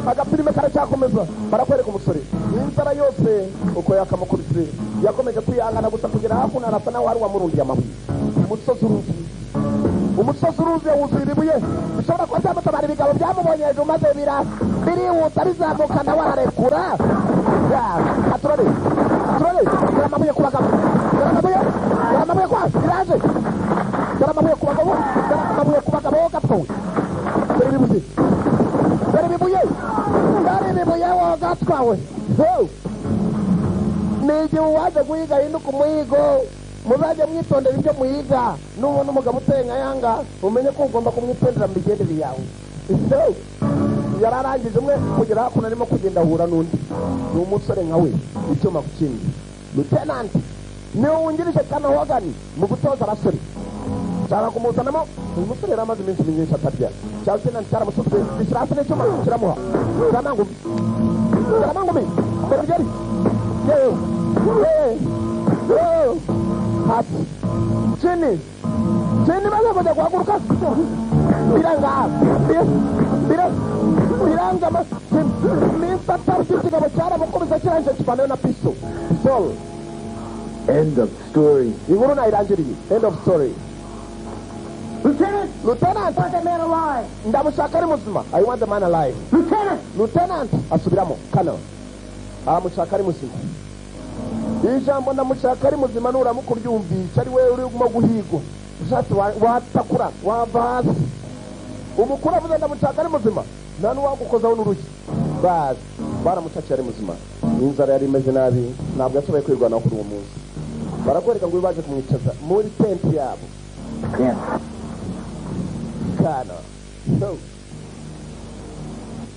Agapirime karacyakomeza barakwereka umusore n'inzara yose uko yakamukubise yakomeje kwihangana gusa kugera hakuno arasa nawe wari wamurundiye amabuye. Umusozi uruzi wuzuye ibibuye bishobora kuba byamutabara ibigabo byamubonye hejuru maze birihuta bizamuka nawe ararekura. Aturore amabuye ku bagabo, amabuye kwa biraje, amabuye ku bagabo gapfuye. Dari bibuye wo gatwawe. N'igihe waje guhiga hinduka umuhigo muzajya mwitondera ibyo muhiga. Nubona umugabo utenga yanga umenye ko ugomba kumwitondera mu migendere yawe. Yararangije umwe kugera hakuno arimo kugenda ahura n'undi ni umusore nkawe icyuma ku kindi. Lieutenant niwe wungirije Kano Hogan mu gutoza abasore. Cyangwa kumuzanamo uyu musore yari amaze iminsi myinshi atarya. Cyangwa Lieutenant cyaramusutse bishyira n'icyuma kiramuha. Karamangumi berjari hati sini maze kujya guhaguruka biranga minsi atari ikigabo cyaramukubise kirangije kivanayo na piso. End of story. Inkuru nayirangiriye. End of story. Lieutenant, want the man alive. ndamushaka ari muzima. I want the man alive. Lieutenant, asubiramo Kano. Amushaka ari muzima. Ijambo ndamushaka ari muzima nuramuka uryumvisha ari wewe urimo guhigwa. Ushatse watakura wavasi. Umukuru avuze ndamushaka ari muzima. Nta n'uwagukozaho n'uruki. Basi baramushaka ari muzima. Inzara yari imeze nabi ntabwo yashoboye kwirwanaho kuri uwo munsi. Barakwereka ngo baje kumwicaza muri tenti yabo. Kano. So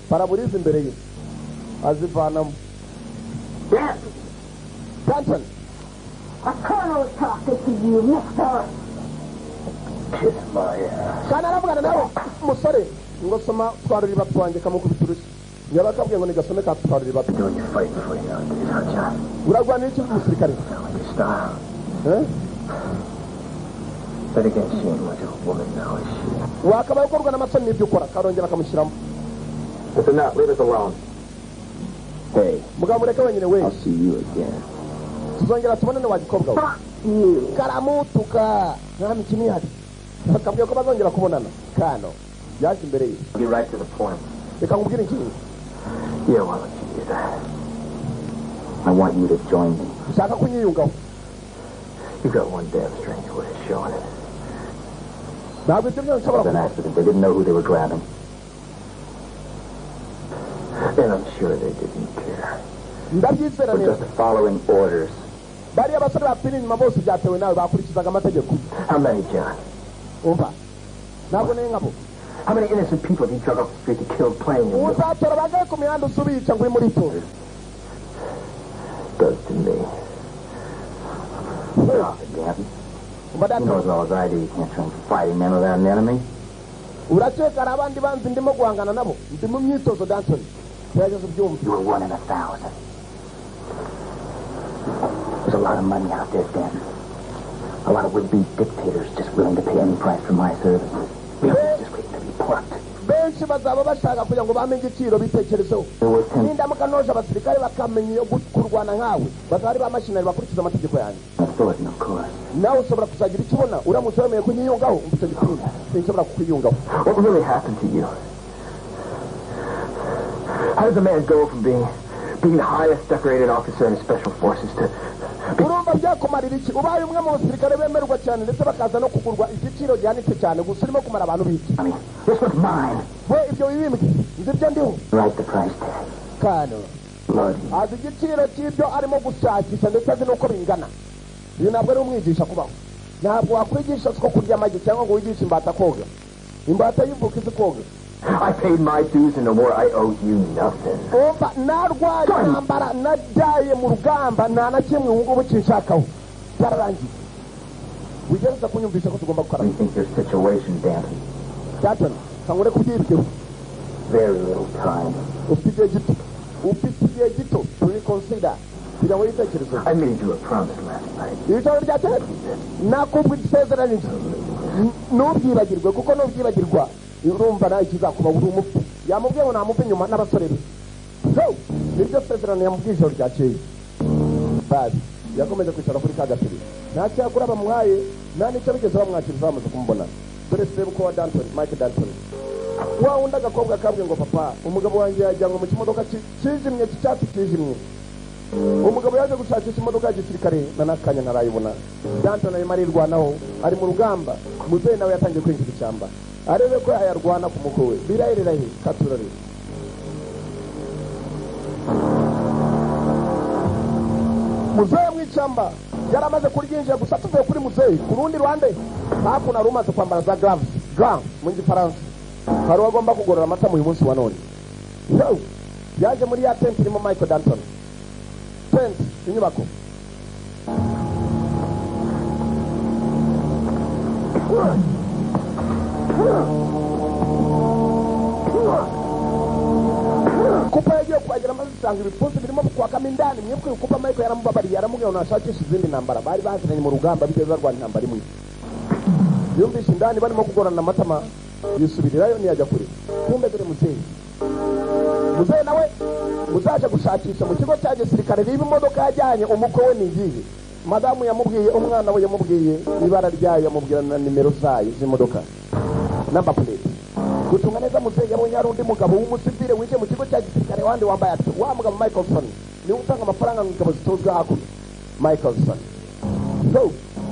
paraburiza imbere ye azivanamo. Danton, A colonel is talking to you, mister. Kiss my ass. Kana aravugana nawe umusore ngo soma twaruri batwange kamukubita urushyi. Yabakabwiye ngo nigasome ka twaruri bat. Doing your fight before you know it, huh, John? Uragwana iki umusirikare? Your style. But again, she ain't much of a woman now, is she? Wakabaye ukorwa n'amasoni n'ibyo ukora karongera akamushyiramo. Listen now, leave us alone. Hey, Mugabo mureke wenyine we. I'll see you again. Tuzongera tubonane wagikobwa we. You. Karamutuka. Nta mikino ihari. Bakabwiye ko bazongera kubonana. Kano yaje imbere ye. I'll be right to the point. Reka nkubwire ikintu. Yeah, why don't you do that? I want you to join me. Ushaka kunyiyungaho. You got one damn strange way of showing it. Ntabwo ibyo byose It was an nshobora accident. They didn't know who they were grabbing. And I'm sure they didn't care. ndabyizera We're neza. just following orders. Bariya basore bapfira inyuma bose byatewe nawe bakurikizaga amategeko. How many, John? Umva ntabwo ni nkabo. How many innocent people did you drug off the street to kill playing in Uzatora bagaye ku mihanda usubica ngo uri muri to. does to me? Stop it, Gavin. Umva You know data as well as I do you can't train for fighting men without an enemy. urakeka hari abandi banzi ndimo guhangana nabo ndi mu myitozo Danton. Gerageza ubyumve. You were 1 in 1,000. There's a lot of money out there, Dan. A lot of would-be dictators just willing to pay any price for my services. Just waiting to be plucked. benshi bazaba bashaka kugira ngo bamenye igiciro bitekerezeho. There were 10 Nindamuka noje abasirikare bakamenya kurwana nkawe bazaba ari ba mashinari bakurikiza amategeko yanjye. authority, of course. Nawe ushobora kuzagira icyo ubona uramutse wemeye kunyiyungaho umva icyo gitsina sinshobora kukwiyungaho. What really happened to you? How does a man go from being the highest decorated officer in special forces to urumva byakumarira iki ubaye umwe mu basirikare bemerwa cyane ndetse bakaza no kugurwa igiciro gihanitse cyane gusa urimo kumara abantu biki. I mean, this was mine. we ibyo wibimbwe nzi ibyo ndiho. Right the price tag. Kano Bloody. azi igiciro cy'ibyo arimo gushakisha ndetse azi n'uko bingana. Uyu ntabwo ari umwigisha kubaho. Ntabwo wakwigisha ko kurya amagi cyangwa ngo wigishe imbata koga. Imbata yivuka izi koga. I paid my dues and no more. I owe you nothing. Umva narwaye intambara najyaye mu rugamba nta na kimwe ubu ngubu kinshakaho. byararangiye wigereza kunyumvisha ko tugomba gukora Rethink your situation, Danton. Danton kangure kubyibweho Very little time. ufite igihe gito to reconsider kugira ngo yitekerezo I made you a promise last night. ijoro rya kera nakubwira isezerano ntubyibagirwe kuko nubyibagirwa urumva nawe kizakuba uri umupfu yamubwiye ngo namupfe inyuma n'abasore be niryo sezerano yamubwiye ijoro ryakeye bazi yakomeje kwicara kuri ka gatebe nta cyakora bamuhaye nta n'icyo bigeze bamwakiriza bamaze kumubona dore sebuko wa Danton Mike Danton wa wundi agakobwa kabwe ngo papa umugabo wanjye yajyanwe mu kimodoka kijimye cy'icyatsi kijimye umugabo yaje gushakisha imodoka ya gisirikare na nakanya ntarayibona Danton arimo arirwanaho ari mu rugamba muzehe nawe yatangiye kwinjira ishyamba arebe ko yayarwana ku mukwe we birahirira he katurare muzehe mu ishyamba yari amaze kuryinjira gusa tuvuye kuri muzehe ku rundi ruhande hakuno ari umaze kwambara za gloves mu gifaransa hari uwagomba kugorora amata mu munsi wa none yaje muri ya tent irimo Michael Danton tent inyubako kupa yagiye kuhagera amaze isanga ibipfunsi birimo kwakamo indani mwebwe kupa Michael yaramubabariye aramubwira ngo nashakisha izindi ntambara bari baziranye mu rugamba bigeze barwana intambara imwe yumvishe indani barimo kugorana amatama yisubirirayo ntiyajya kure kumbe dore muzehe nawe muzaje gushakisha mu kigo cya gisirikare niba imodoka yajyanye umukwe we nigiye madamu yamubwiye umwana we yamubwiye ibara ryayo yamubwira na nimero zayo z'imodoka number plate gutunga neza muzehe yabonye hari undi mugabo w'umusivile wije mu kigo cya gisirikare wandi wambaye ati wa mugabo Michaelson niwe utanga amafaranga mu ngabo zitozwa hakuno Michaelson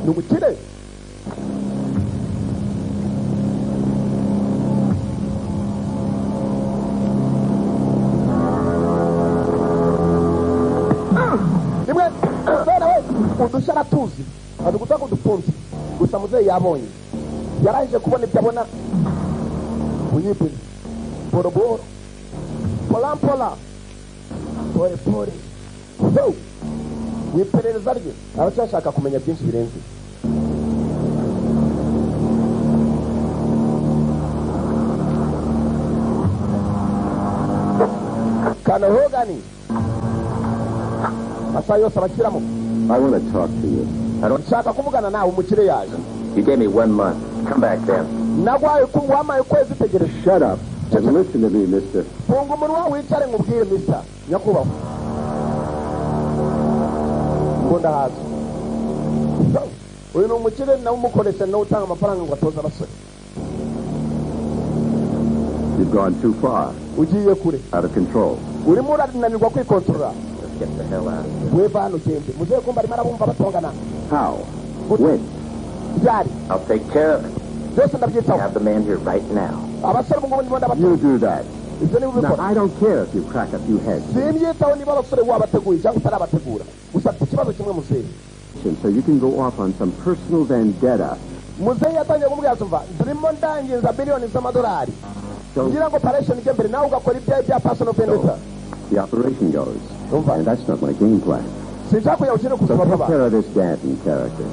ni umukire udushara tuzi adugutaka udupfunsi gusa muzehe yabonye yarangije kubona ibyo abona uyipe boroboro polampola pole wiperereza rye abacyashaka kumenya byinshi birenze kana hogani asa yose abashyiramo I want to talk to you. nshaka kuvugana nawe umukire yaje You gave me 1 month. Come back then. nagwaye wamaye ukwezi tegereje Shut up and listen to me, mister. funga umunwa wicare nkubwire misa nyakubahwa ngunda hasi uyu ni umukire nawe umukoresha nawe utanga amafaranga ngo atoze abasore You've gone too far. ugiye kure Out of control. urimo urananirwa kwikontorora Let's get the hell out of here. weva hano ugende muzehe kumva arimo arabumva batongana How? When? byari I'll take care of it. byose I ndabyitaho have the man here right now. abasore ubungubu ndimo ndabatora You do that. ibyo niba Now, ubikora I don't care if you crack a few heads. simbyitaho niba abasore wabateguye cyangwa utarabategura gusa afite ikibazo kimwe muzehe So you can go off on some personal vendetta. muzehe yatangiye kumubwira tumva ndimo ndangiza biliyoni z'amadolari So ngira ngo operation ijye mbere nawe ugakora ibyawe bya personal vendetta the operation goes. Umva. And that's not my game plan. sinshaka kuya ukine So kusoma take baba care of this Danton character.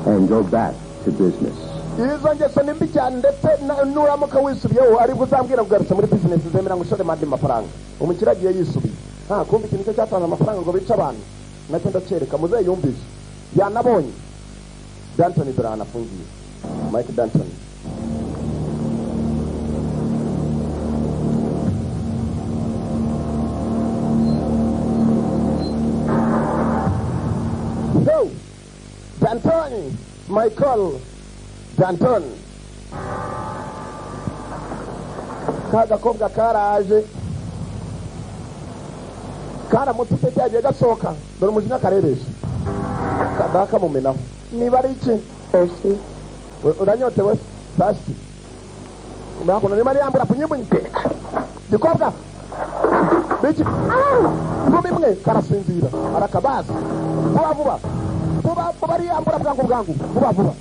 And go back to business. izo ngeso ni mbi cyane ndetse nuramuka wisubiyeho aribwo uzambwira kugarutsa muri bizinesi zemera ngo ushore mandi mafaranga umukire agiye yisubiye kumva ikintu cyo cyatanze amafaranga ngo bice abantu nacyo ndacyereka muzehe yumvise yanabonye Danton dore ahantu afungiye Mike Danton Danton Michael Danton ka gakobwa karaje karamutse cyagiye gasohoka dore umujinya kareresha kadaka mumenaho niba ari iki uranyotewe sasi urakona ni Maria ambura punyibunyi gikobwa biki ngumimwe karasinzira arakabaza vuba bari ambura bwangu vuba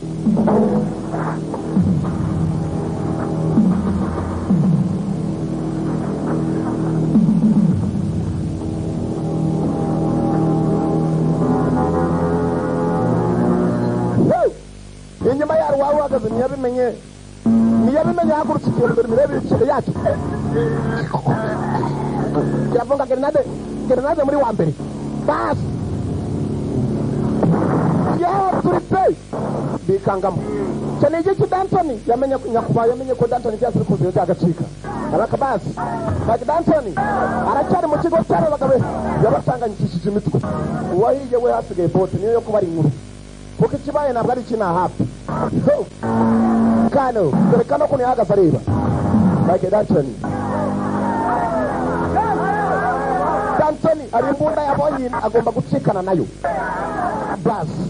ngaho uhagaze niyabimenye hagurutse igihe mbere mirebe ibiciro yacu kirafunga grenade muri wa mbere basi yewe turi pe bikangamo cyane iki Dantoni yamenye ko Dantoni cyasiri kuziyo cyagacika araka basi baki Dantoni aracyari mu kigo cyaro bagabe yabasanganyishije imitwe uwahiye we hasigaye bote niyo yo kubari inkuru kuko ikibaye ntabwo ari kina hafi kano dore kano ko nihagaze areba baki Dantoni ari imbunda yabonye agomba gucikana nayo basi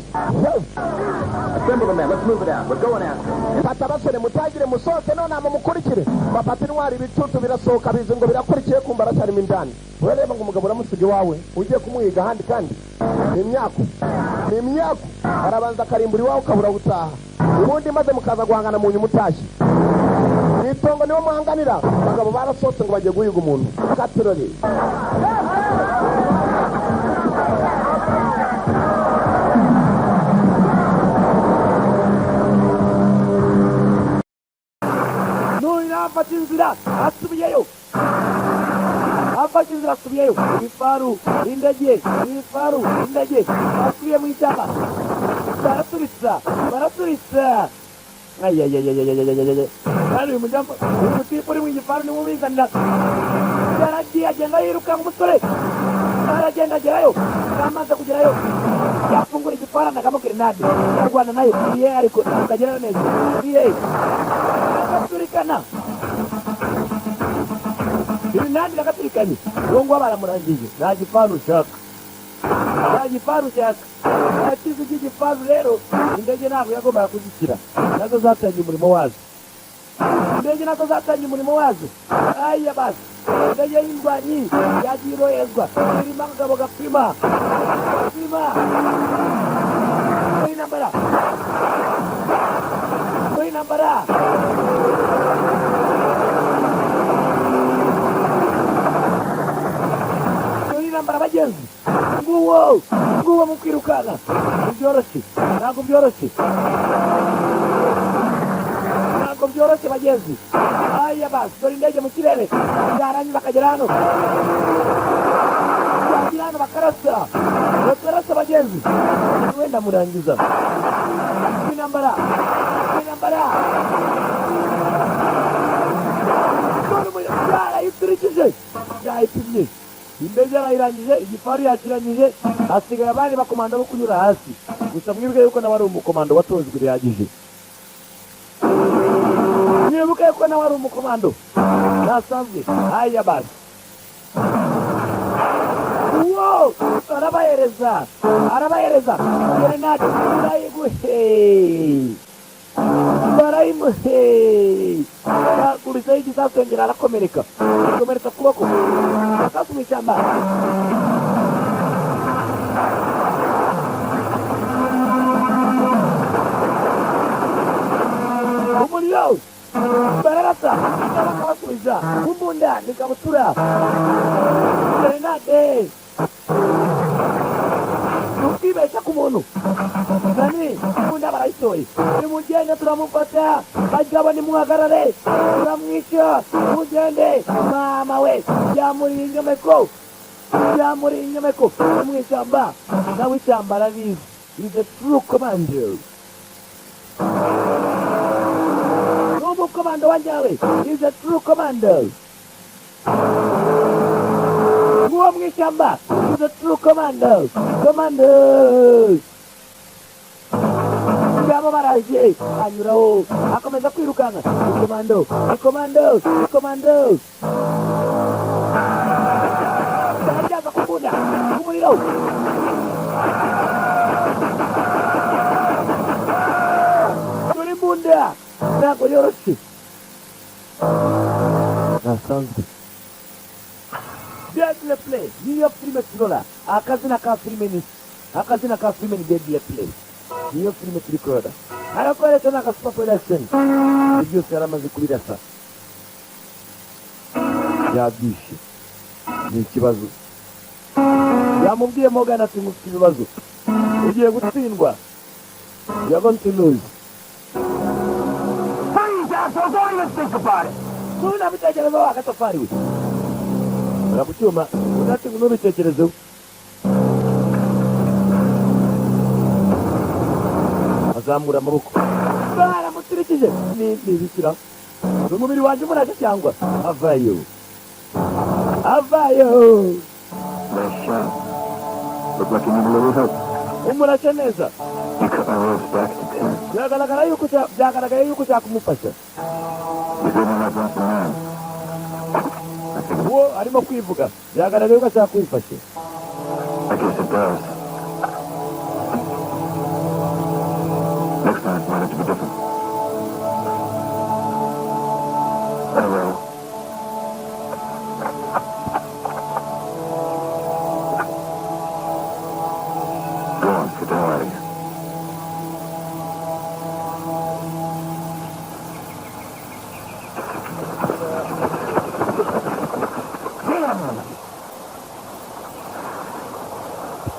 Assemble the men. Let's move it out. We're going after. fata basore mutagire musohoke none mukurikire bafata intwari ibicucu birasohoka bizi ngo birakurikiye kumva aracyarimo indani urareba ngo umugabo uramusiga iwawe ugiye kumuhiga ahandi kandi ni imyaku arabanza akarimbura iwawe ukabura gutaha ubundi maze mukaza guhangana mu nyuma utashye itongo niwo muhanganira abagabo barasohotse ngo bagiye guhiga umuntu katirori afata inzira asubiyeyo ibifaru indege asubiye mu ishyamba baraturitsa kandi uyu mutipe uri mu igifaru niwe ubizanira yaragiye agenda yiruka umusore aragenda agerayo amaze kugerayo yafungura igifaru anagamo grenade yarwana nayo iye ariko akagerayo neza iye agaturikana grenade agaturikanye uwo nguwo baramurangije nta gifaru ushaka atize iby'igifaru rero indege ntabwo yagombaga kuzishyira nazo zatangiye umurimo wazo aya basi indege y'indwanyi yagiye iroherezwa irimo akagabo gapima intambara abagenzi nguwo mu kwirukanka ntabwo byoroshye bagenzi aya basi dore indege mu kirere yarangiza bakagera hano bakarasa bagenzi wenda murangiza intambara yarayiturikije yayipimye indege yarayirangije igifaru yakirangije hasigaye abandi bakomando bo kunyura hasi gusa mwibuke yuko nawe ari umukomando watojwe bihagije nasanzwe haya basi arabahereza grenade barayimuhe yakurisaho igisasu yongera arakomereka ukuboko akasu mu ishyamba umuriro bararasa bakabasubiza kumbunda nikabutura grenade ukibeshya ku muntu nani kumbunda barayitoye nimugende turamufata bagabo nimuhagarare turamwica mugende mama we byamuriye inyomeko mu ishyamba nawe ishyamba arabizi is a true commander komando wanjawe is a true commander nguwo mwishyamba is a true commander ngabo baraje anyuraho akomeza kwirukanka komando ndajaza kumbunda kumuriro turi mbunda ntabwo yoroshye nasanzwe deadly play niyo filime turora akazina ka filime ni deadly play niyo filime turi kurora arakoresha n'aka super production ibyo byose yaramaze kubirasa yabyishe ni ikibazo yamubwiye Morgan ati mufite ibibazo ugiye gutsindwa you're going to lose asshole, don't even think about it. Tuna bitekerezo agatafari we. Urakucyuma, udati n'ubitekerezo. Azamura amaboko. Baramutirikije. Ni bikira. Umubiri wanjye muraje cyangwa avayo. Avayo. Nice shot. Look like you need a little help. Umurashe neza. You cut my ropes back to 10. Byagaragaye yuko ushaka kumufasha. You didn't like that man. Uwo arimo kwivuga. Byagaragaye yuko ashaka kwifasha. I guess it does. Next time, it might have to be different. I will. Go on, get the hell out of here.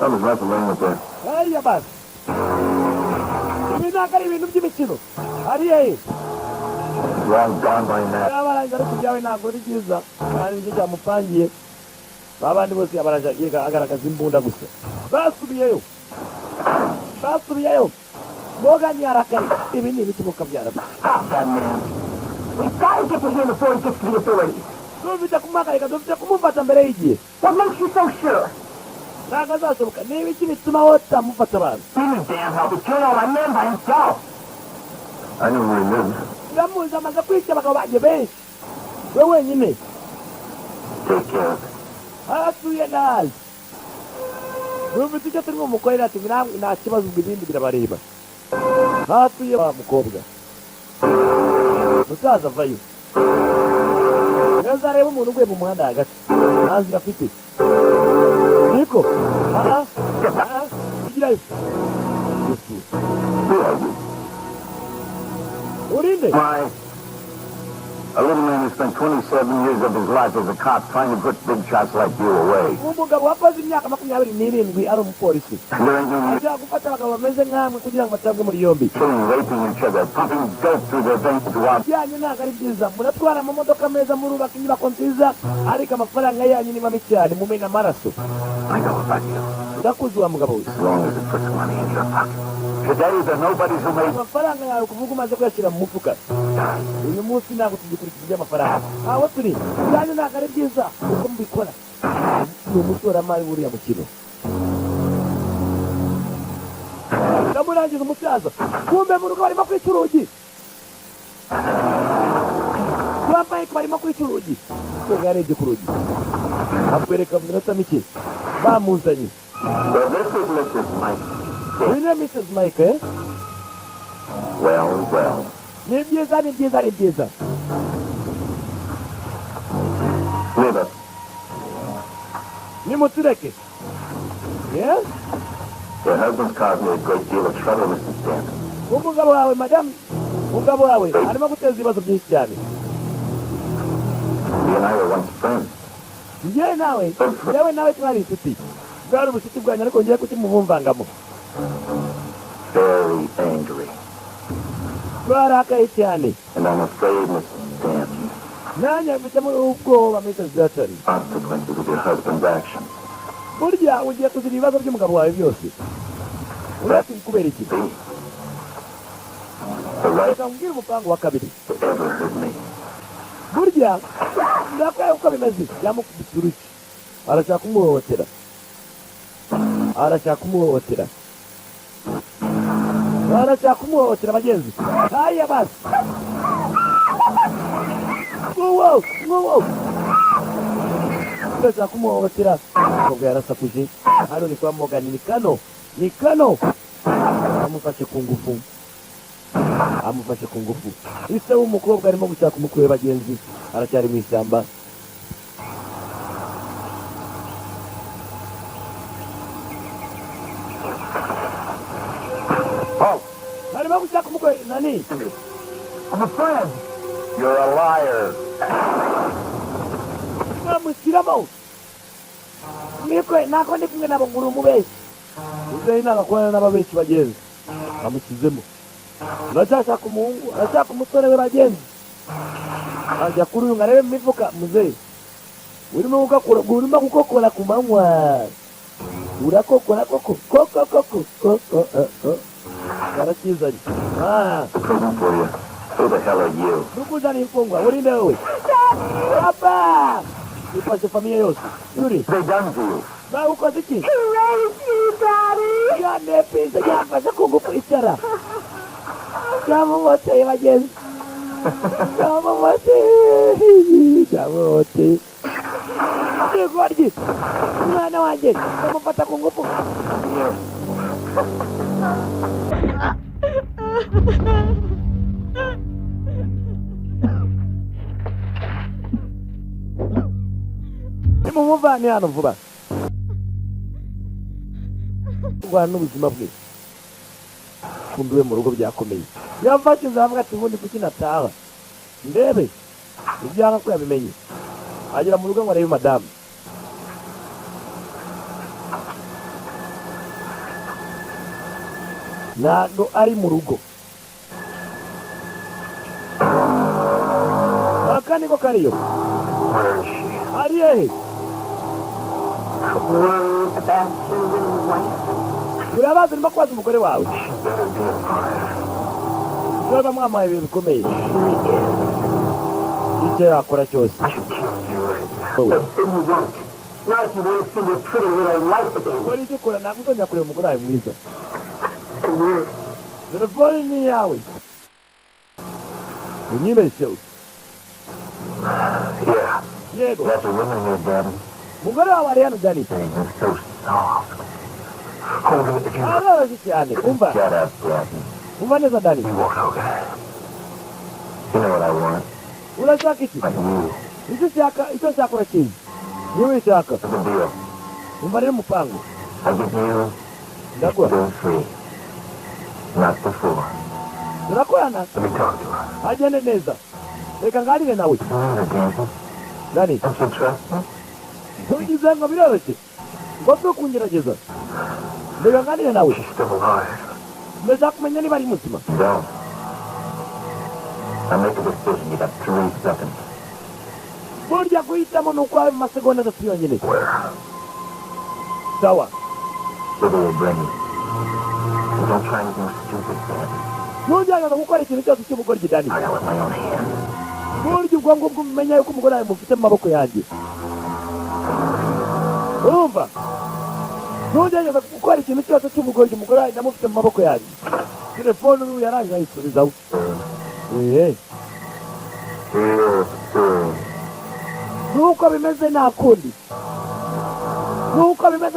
That was right the lane with that. Hariya basi. Ibi ntabwo ari ibintu by'imikino. Hariya he. Long gone by now. Abarangije ariko ibyawe ntabwo ari byiza. Kandi nicyo cyamupangiye. Babandi bose abarangije agaragaza imbunda gusa. Basubiyeyo. Morgan yarakaye. Ibi ni ibiki mukabyara. Stop that man. We've got to get to him before he gets to the authorities. Dufite kumuhagarika, dufite kumufata mbere y'igihe. What makes you so sure? Ntabwo azashoboka. Ni ibiki bituma wotamufata abantu. Demon damn help. He killed all my men by himself. I knew where he lived. Ndamuzi amaze kwica abagabo banjye benshi. We wenyine. Take care of it. Aratuye nabi. Dufite icyo turimo mukorera ati nta kibazo ubwo ibindi birabareba. Hatuye wa mukobwa. Musaza vayo. Neza reba umuntu uguye mu muhanda hagati. Ntazi afite. Niko. Igirayo. Urinde. Why? A little man who spent 27 years of his life as a cop trying to put big shots like you away. Umugabo wakoze imyaka 27 ari umupolisi. Learning, Ajya gufata abagabo bameze nk'amwe kugira ngo batabwe muri yombi. killing, raping each other, pumping dope through their veins to out. Yanyu ntabwo ari byiza. Muratwara amamodoka meza murubaka inyubako nziza ariko amafaranga yanyu ni mabi cyane mumena amaraso. I know about you. Ndakuzi wa mugabo we. As long as it puts money in your pocket. Today, there are nobodies who made... Amafaranga yawe kuvuga umaze kuyashyira mu mufuka. Uyu munsi ntabwo tugikurikiza iby'amafaranga. Aho turi. Yanyu ntabwo ari byiza uko mubikora. Ni umushoramari buriya mukino. Ndamurangiza umusaza. Kumbe mu rugo barimo kwica urugi. Wambaye ko barimo kwica urugi. Koga yarebye ku rugi. Akwereka mu minota mike. Bamuzanye. Well, this is Mrs. Mike. Uyu ni Mrs. Mike, eh? Well. Ni byiza. Leave it. Nimutureke. Yes? Your husband's caused me a great deal of trouble, Mr. Stanton. Umugabo wawe, madam. Umugabo wawe arimo guteza ibibazo byinshi cyane. He and I were once friends. Njyewe nawe twari inshuti. Bwari ubucuti bwanyu ariko ngiye kutimuvumvangamo. Very angry. Barakaye cyane. And I'm afraid, Mr. Stanton, Nanjye mfitemo ubwoba, Mrs. Jackson. consequences of your husband's actions. Burya ugiye kugira ibibazo by'umugabo wawe byose. Uretse kubera iki? See? The right Reka mbwire umupango wa kabiri. to ever hurt me. Burya ndakwaye uko bimeze. Yamukubise uruki. Arashaka kumuhohotera bagenzi. Haya basi. Wow. Ndashaka kumuhohotera. Umukobwa yarasakuje. Hano ni kwa Morgan. Ni kano. Amufashe ku ngufu. Ise w'umukobwa arimo gushaka umukwe bagenzi. Aracyari mu ishyamba. Arimo gushaka umukwe nani? I'm a friend. You're a liar. Namushyiramo. Mwikwe nako ndi kumwe nabo nguru umubeshyi. Uzeyi nagakorana n'ababeshyi bagenzi. Amushyizemo. Urashaka umuhungu, urashaka umusore we bagenzi. ajya kuri uyu ngo arebe mu mifuka muzehe urimo gukokora ku manywa urakokora koko barakizanye Who the hell are you? nukuzana imfungwa urinde wowe papa ifashe famiye yose yuri They done to you. ukoze iki yanepinze yafashe ku ngufu icara cyamumoteye bagenzi cyamumoteye igoryi umwana wanjye amufata ku ngufu nimumuvane hano vuba kurwana n'ubuzima bwe kumbiwe mu rugo byakomeye yafashe inzira ati ubundi kuki nataha ndebe ibyanga ko yabimenye agera mu rugo ngo arebe madamu ntabwo ari mu rugo aka niko kariyo ari hehe urabazi urimo kubaza umugore wawe niba mwamuhaye ibintu bikomeye icyo yakora cyose ukora icyo ukora ntabwo uzongera kureba umugore wawe mwiza telefone ni iyawe unyibeshyeho yego That's a woman here, Daddy. umugore wawe ari hano dani You're so soft. Holding it together. aroroshye cyane umva Shut up, Daddy. umva neza dani You walk over. You know what I want? urashaka iki Like you. icyo ushaka urakizi niwe ushaka What's the deal? umva rero umupangu I give you ndaguha go free. Not before. turakorana Let me talk to her. agende neza reka nganire nawe You know the dancing. dani Don't you trust me? ntugize ngo biroroshye ngo twe kungerageza reka nganire nawe She's still alive. ndashaka kumenya niba ari muzima Don't. Now make a decision. You got 3 seconds. burya guhitamo ni ukwawe mu masegonda atatu yonyine Where? sawa Where they will bring you. And don't try anything stupid, Daddy. ntugerageza gukora ikintu cyose cy'ubugoryi dani I got with my own hands. burya ubwonko bw'umenya yuko umugore wawe mufite mu maboko yanjye urumva ntugerageza gukora ikintu cyose cy'ubugoryi umugore wawe ndamufite mu maboko yanjye telefone ubu yarangije ayisubizaho Real soon. nuko bimeze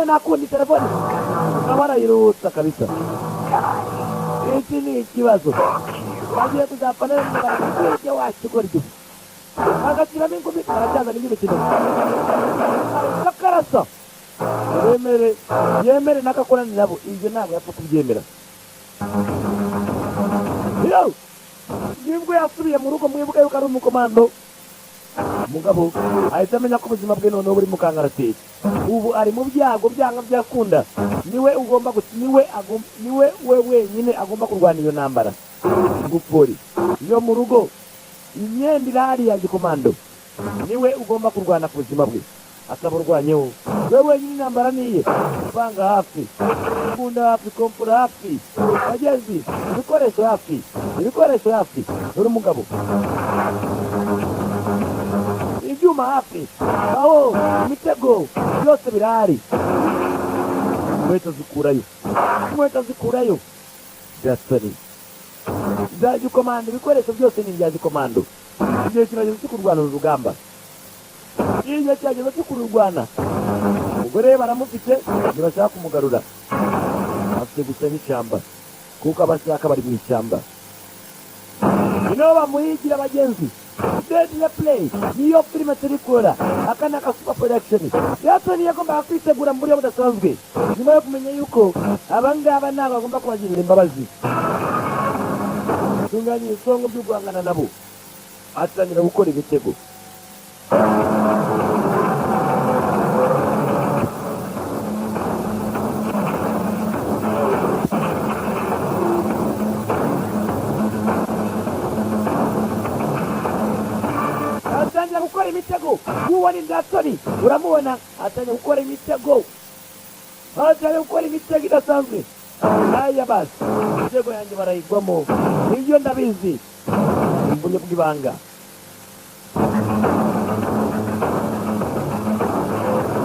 nta kundi telefone ukaba warayirutsa kabisa iki ni ikibazo bagiye kuzapfa neza umugabo wakigora igifu agashyiramo ingumi aracyazana indi mikino kakarasa yemere n'agakorani nabo ibyo ntabwo yapfa kubyemera nibwo yasubiye mu rugo mwibuke yuko ari umukomando umugabo ahita amenya ko ubuzima bwe noneho buri mu kangaratete ubu ari mu byago byanga byakunda niwe we wenyine agomba kurwana iyo ntambara gupfori iyo mu rugo imyenda irahari ya gikomando niwe ugomba kurwana ku buzima bwe ataburwanyeho we wenyine intambara niye ivanga hafi imbunda hafi kompura hafi bagezi ibikoresho hafi uri umugabo ibyuma hafi aho imitego byose birahari inkweto zikurayo gasore za gikomando ibikoresho byose ni ibya gikomando igihe kirageze cyo kurwana urugamba igihe kirageze cyo kururwana umugore baramufite ntibashaka kumugarura afite gusa n'ishyamba kuko abashaka bari mu ishyamba niho bamuhigira abagenzi Deadly Play niyo filime turi kora aka ni aka super production Yatoni yagombaga kwitegura mu buryo budasanzwe nyuma yo kumenya yuko abangaba ntabwo bagomba kubagirira imbabazi tunganya ibisongo byo guhangana nabo atangira gukora ibitego atangira gukora imitego uwo ni Jackson uramubona atangira gukora imitego idasanzwe aya basi imitego yanjye barayigwamo ibyo ndabizi mbunye bw'ibanga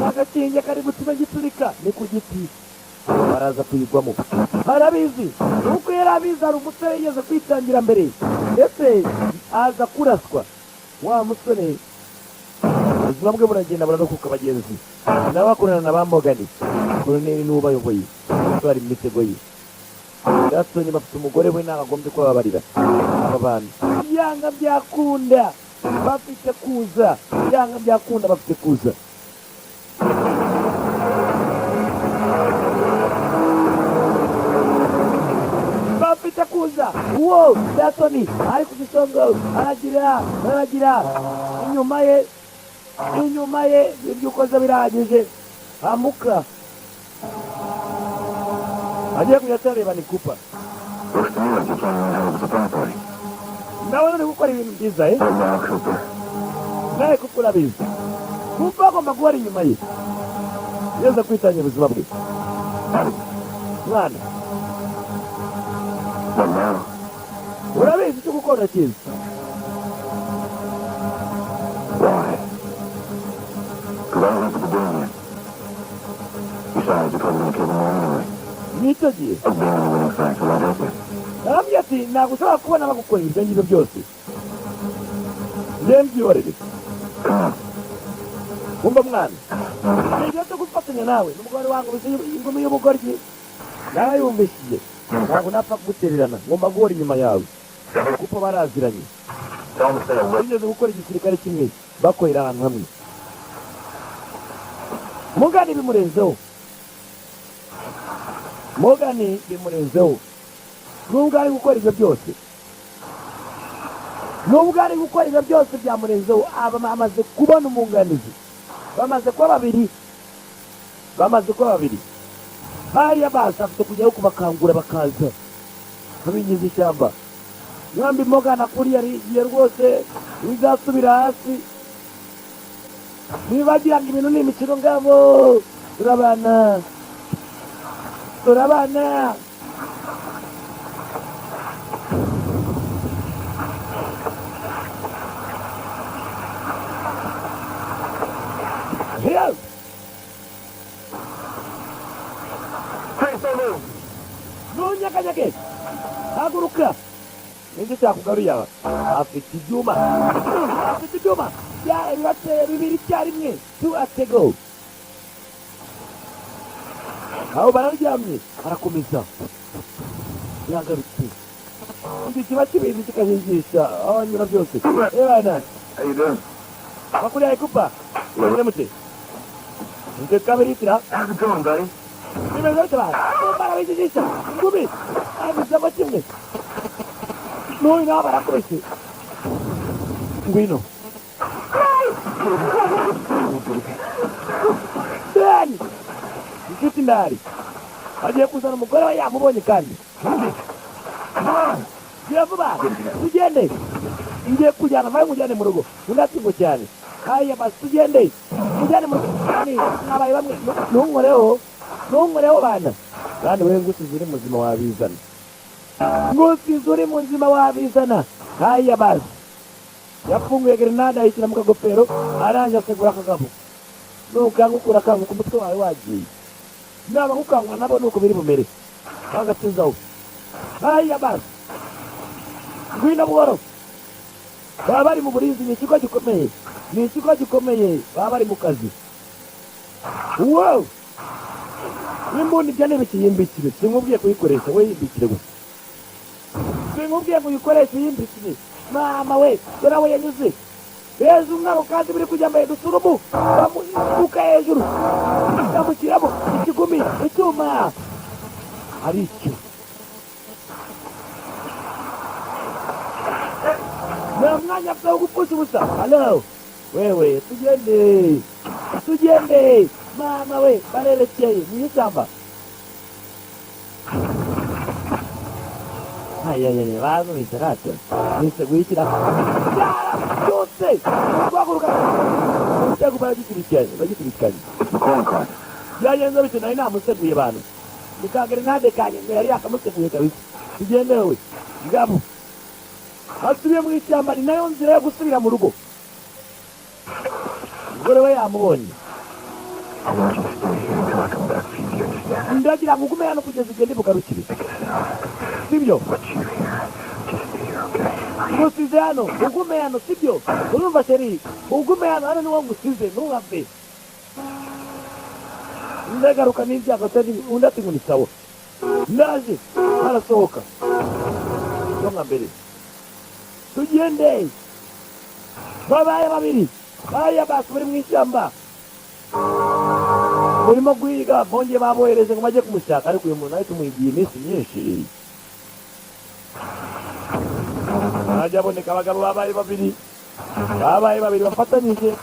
agakinge kari gutuma giturika ni ku giti baraza kuyigwamo arabizi nuko yari abizi hari umusore yigeze kwitangira mbere ndetse aza kuraswa wa musore ubuzima bwe buragenda burarokoka abagenzi nawe akorana na ba Morgan Koloneli n'uwo bayoboye bari mu mitego ye Jackson bafite umugore we ntagombye kubabarira aba bantu yanga byakunda bafite kuza bafite kuza uwo Jackson ari ku gisongo aragira inyuma ye ibyo ukoze birahagije amuka agiye kuyatareba ni Cooper ndabona uri gukora ibintu byiza nawe Cooper urabizi Cooper agomba guhora inyuma ye yeza kwitangira ubuzima bwe mwana urabizi icyo gukora cyiza Besides, you're probably going to kill them all anyway. nicyo gihe I've been on the winning side, so I'll help you. arambwira ati ntabwo ushobora kubona bagukora ibyo ngibyo byose njye mbyihorere wumva mwana igihe cyo gufatanya nawe n'umugore wangu ingumi y'ubugoryi narayumvishije ntabwo napfa kugutererana ngomba guhora inyuma yawe kuko baraziranye bigeze gukora igisirikare kimwe bakorera ahantu hamwe Morgan bimurenzeho nubwo ari gukora ibyo byose byamurenzeho amaze kubona umwunganizi bamaze kuba babiri hariya basi afite kujyaho kubakangura bakaza babigize ishyamba mwambi Morgan akuriye arigiye rwose bizasubira hasi nibagira ngo ibintu ni imikino ngabo turabana Here. Nunyakanyake haguruka ninde cyakugaruye afite ibyuma bibateye bibiri icyarimwe tuatego aho bararyamye arakomeza yagarutse iki kiba kibizi kikajigisha abanyura byose ebana How you doing? makuru ya Cooper uramutse nde kabiritira How's it going, buddy? nimeze cyane barabigisha ngumi abizamo kimwe n'uyu nawe barakubise ngwino dani inshuti ndari agiye kuzana umugore we yamubonye kandi gira vuba tugende ngiye kujyana vayo mujyane mu rugo undatingo cyane haya basi tugende mujyane mu rugo nabaye bamwe ntunkoreho bana kandi wewe ngusize uri muzima wabizana haya basi yafunguye grenade ayishyira mu kagofero aranje asegura akagabo nukangukura kanguka umutwe wawe wagiye naba gukangwa nabo nuko biri bumere bagatuzaho haya basi ngwino buhoro baba bari mu burinzi ni ikigo gikomeye baba bari mu kazi wow n'imbunda ibyo n'ibikiyimbikire sinkubwiye kuyikoresha we yimbikire gusa sinkubwiye ngo uyikoreshe yimbikire mama we dore aho yanyuze heza umwaro kandi biri kujya mbere dusurumu bamuka hejuru bamushyiramo ikigumi icyuma ari icyo nta mwanya afite wo gupfusha ubusa halo wewe tugende mama we barerekeye mu ishyamba Ay, vago, mi serato. Mi seguiti la... Tutte! Guaguruka! Musegu bagitiriskanye. It's the calling card. Byagenze bite nari namuseguye abantu. Mukagrenade kanye yari yakamuseguye kabisa. Tugende we. Ngabo. Asubiye mu ishyamba ni nayo nzira yo gusubira mu rugo. Gore we yamubonye. I want you to stay here until I come back for you. You understand? Ndagira ngo ugume hano kugeza igihe ndibugarukire. Sibyo? What you hear, just stay here, okay? Ngusize hano, ugume hano, sibyo? Urumva sheri, ugume hano niwo ngusize, ntuhave. Ndagaruka n'ibyago atari undi ati ngo ni sawa. Ndaje, arasohoka. Songa mbere. Tugende. Babaye babiri. Baya basi bari mu ishyamba. Urimo guhiga bongeye babohereje ngo bajye kumushaka ariko uyu muntu ahita umuhigiye iminsi myinshi. Hajya aboneka abagabo babaye babiri bafatanyije.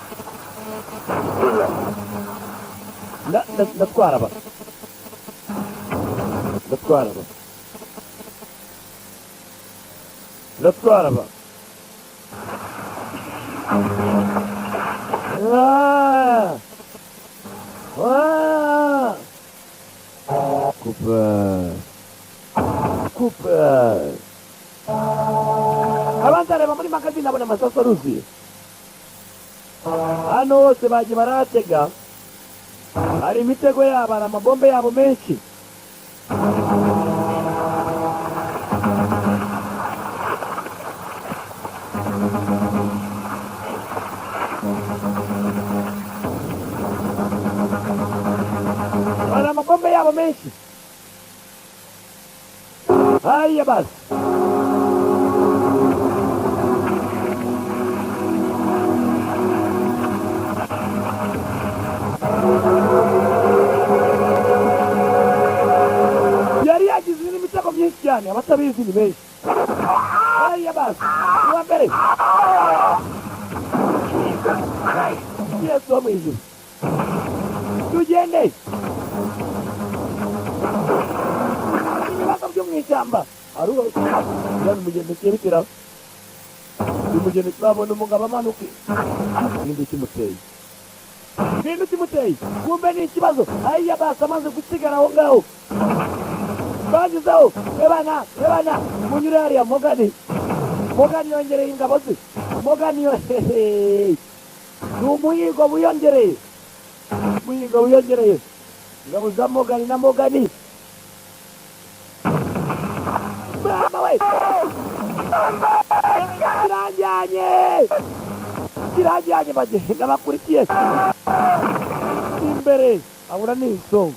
Ndatwara aba. Cooper. Abandi areba muri magazine abona amasaso aruzuye. Hano hose bagiye baratega. Hari imitego yabo, hari amabombe yabo menshi. Hari amabombe yabo menshi. Haya basi. Yari yagize n'imitego myinshi cyane, abatabizi ni benshi. Haya basi. Uwa mbere. Yesu wa mwijuru. Tugende. Ibibazo byo mu ishyamba. Aruba. Yani mugende cyerekera. Umugende twabona umugabo amanuke. Ninde kimuteye. Kumbe ni ikibazo. Haya basi amaze gusigara aho ngaho. Bagizeho. Ebana. Munyure hariya Mogani yongereye ingabo ze. Ni umuhigo wiyongereye. Ingabo za Mogani. Mama we! Kirajyanye bagenda bakurikiye. Imbere abura n'isongo.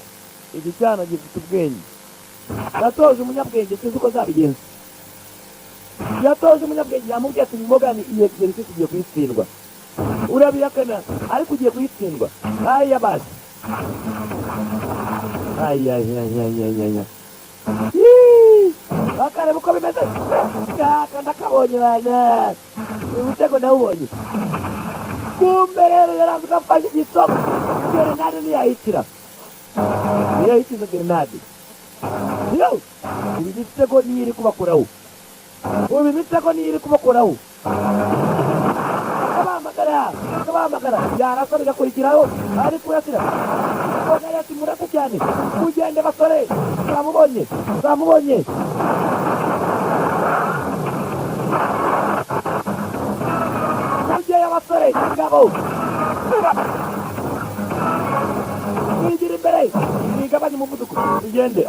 Iki cyana gifite ubwenge. Yatoje umunyabwenge sinzi uko zabigenza. Yamubwiye ati Mogani iyo exercise tugiye kuyitsindwa. Urabihakana ariko ugiye kuyitsindwa. Haya basi. Ay. Bakareba uko bimeze. Ndakabonye bana. Umutego nawubonye. Kumbe rero yarazi ko afashe igisomo. Grenade ntiyahitira. Ntiyahitiza grenade. Yo! Ibi mitego niyo iri kubakuraho. Akabahamagara. Yarasa bigakurikiraho. Ari kurasira. Kogaya ati murase cyane. Mugende basore. Zamubonye. Mugeye abasore. Ngabo. Mwigira imbere. Mwigabanye umuvuduko. Mugende.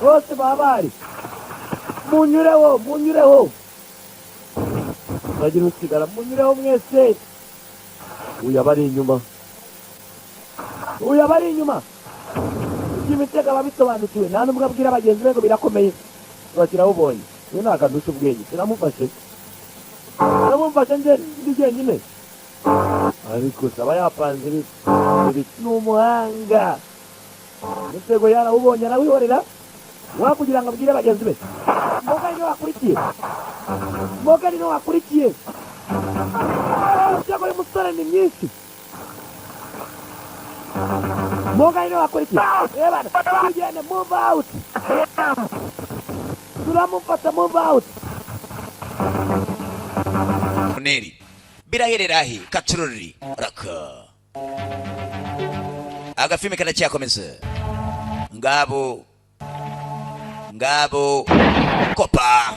Bose babari. Munyureho. Bagira usigara munyureho mwese. Uyabari inyuma. Imitego ababisobanukiwe nta n'ubwo abwira abagenzi be ngo birakomeye. Bakiraho ubonye. Uyu nakadusha ubwenge. Sinamufashe nje ndi jyenyine. Ariko saba yapanze n'umuhanga. Imitego yarawubonye arawihorera. Wakugira ngo abwire abagenzi be. Mogani no wakurikiye. Imitego y'umusore ni myinshi. Moga ino akora iki? Bana, tugende, move out. Turamufata, move out. Neri birahererahi katururi raka agafilme karacyakomeza ngabo kopa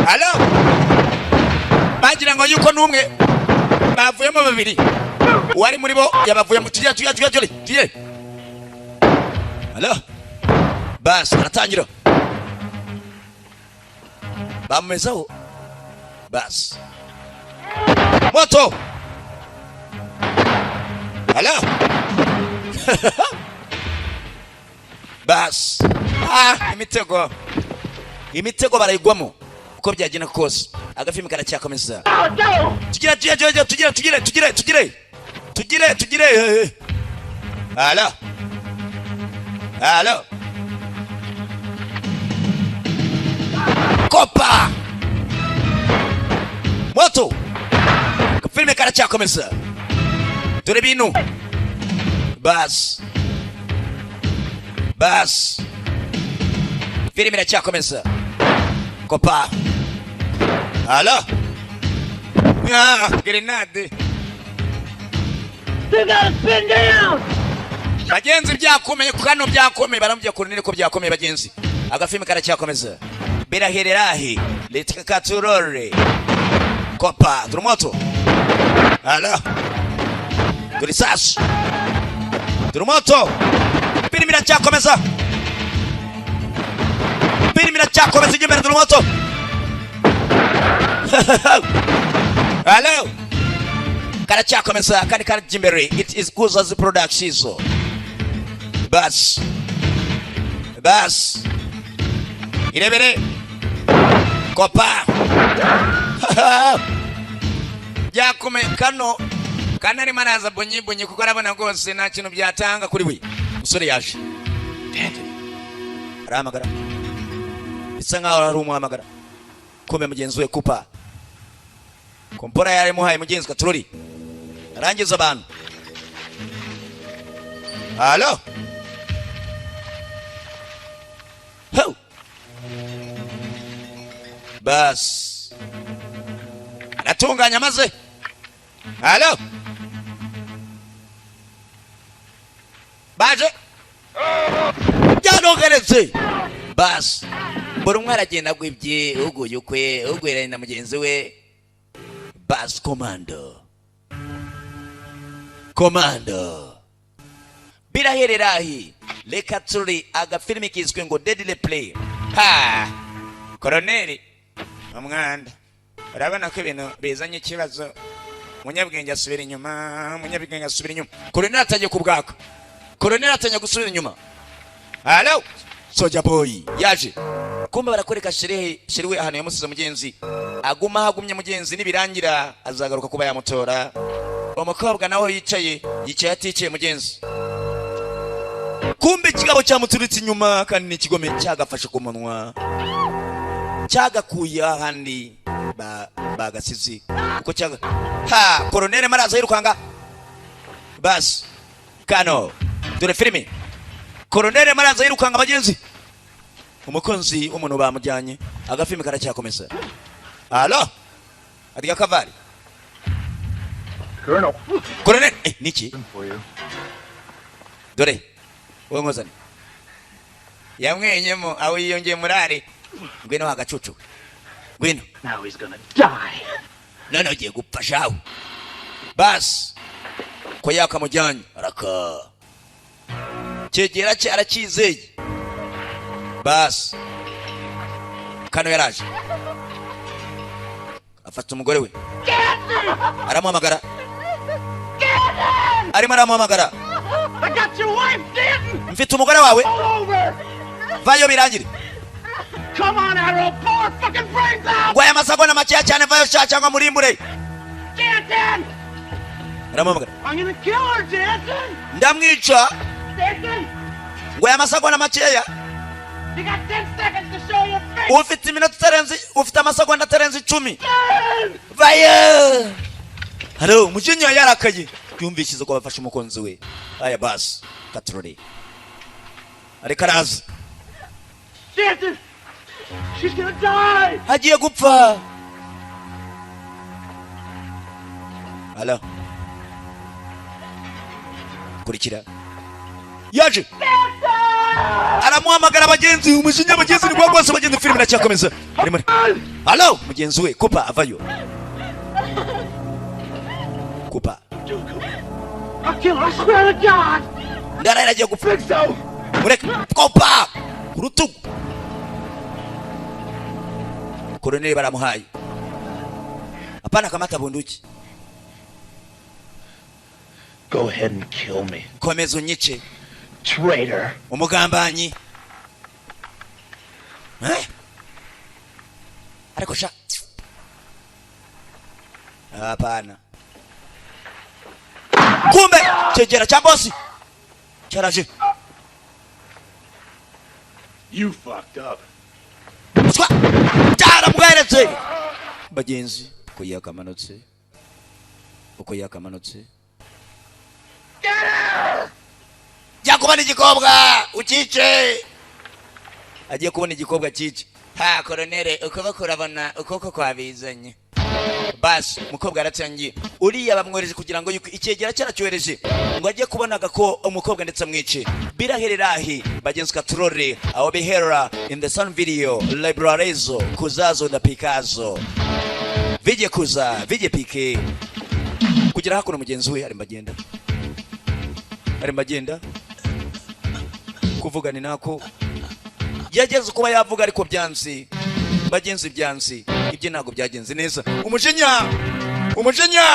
Hello bagira ngo yuko numwe bavuyemo babiri wari muri bo yabavuye mu tuye Hello bas aratangira bamezaho bas moto Hello bas imitego barayigwamo uko byagenda kose agafilme karacyakomeza tugire Hello Kopa moto filme karacyakomeza dore binu bas filme iracyakomeza Kopa Hello grenade You gotta spin down! bagenzi byakomeye kano byakomeye baramubye Colonel ko byakomeye bagenzi agafilme karacyakomeza birahererahi letika katurore Kopa turumoto Hello turisas turumoto filme iracyakomeza imbere turumoto Hello karacyakomeza kandi karajimbere it is good as productions bas irebere Kopa yakomeye kano kanari manaza bonyibonye kuko arabona gose nta kintu byatanga kuri we usore yaje aramagara bisa nkaho ari umuhamagara kome mugenzi we Kopa kompora yari muhaye mugenzi katurori arangiza abantu Hello ho bas aratunganya maze Hello baje yanogeretse bas buri umwe aragenda gwibye uguye ukwe ugweranye na mugenzi we bas commando birahererahi reka turi agafilme kizwe ngo Deadly Play Colonel umwanda urabona ko ibintu bizanye ikibazo munyabwenge asubira inyuma Colonel atangiye kubwaka Colonel atangiye gusubira inyuma Hello Soldier Boy yaje kumbe barakoreka shiriwe ahantu yamusize mugenzi aguma hagumye mugenzi nibirangira azagaruka kuba yamutora umukobwa nawe yicaye atikiye mugenzi kumbe kigabo cyamuturitse inyuma kandi n'ikigome cyagafashe ku munwa cyagakuye ahandi bagasizi uko cyaga Colonel maraza yirukanga bas kano dore filme Colonel maraza yirukanga bagenzi umukonzi umuntu bamujyanye agafilme karacyakomeza Hello adiga kavari Colonel niki dore wowe ngozani yamwenyemo aho yiyongeye murari ngwino hagacucu ngwino Now he's gonna die. none ugiye gupfa shawe bas ko yakamujyanye araka cyegera cye arakizeye bas kano yaraje afata umugore we aramuhamagara arimo aramuhamagara I got your wife, Denton! mfite umugore wawe All over! vayo birangire Come on, Arrow, pull her fucking brains out! ngo aya masago makeya cyane vayo cyangwa murimbure Denton! aramuhamagara I'm gonna kill her, Denton! ndamwica Denton! ngo aya masago makeya You got 10 seconds to show your face! ufite iminota itarenze, ufite amasegonda atarenze 10. Vayo. Halo, umujinya yarakaye. Yumvishije ko bafashe umukonzi we. Aya basi, katroli. Areka araza. She's gonna die! Hagiye gupfa. Halo. Kurikira. Yaje. Aramuhamagara abagenzi, umujinya abagenzi ni rwose abagenzi filime iracyakomeza. Halo, mugenzi we, kupa avayo. Kupa. I'll kill her, I swear to God! Ndara iragiye gupfa. Mureke, kupa. Kurutugu. Koloneli baramuhaye. Hapana kamata bunduki. Go ahead and kill me. Komeza unyice. Traitor. Umugambanyi. Ariko sha. Hapana. Kumbe chejera cha bosi. Charaje. You fucked up. Swa. Tara mweretse. Bagenzi ko yakamanutse. Uko yakamanutse. Jya kubona igikobwa ukice. Agiye kubona igikobwa kice. Ha koloneli uko kurabona uko kwabizanye. Bas umukobwa aratangiye. Uriya bamwohereje kugira ngo icyegera cyaracyohereje ngo ajye kubonaga ko umukobwa ndetse amwice. Birahererahi bagenzi katrore aho behera in the sun video librarezo kuzazo na Picasso. Vije kuza, vije pike. Kugira hakuno mugenzi we ari mbagenda. Ari mbagenda. Kuvuga ni nako yageze kuba yavuga ariko byanzi bagenzi byanzi ibyo ntago byagenze neza. Umujinya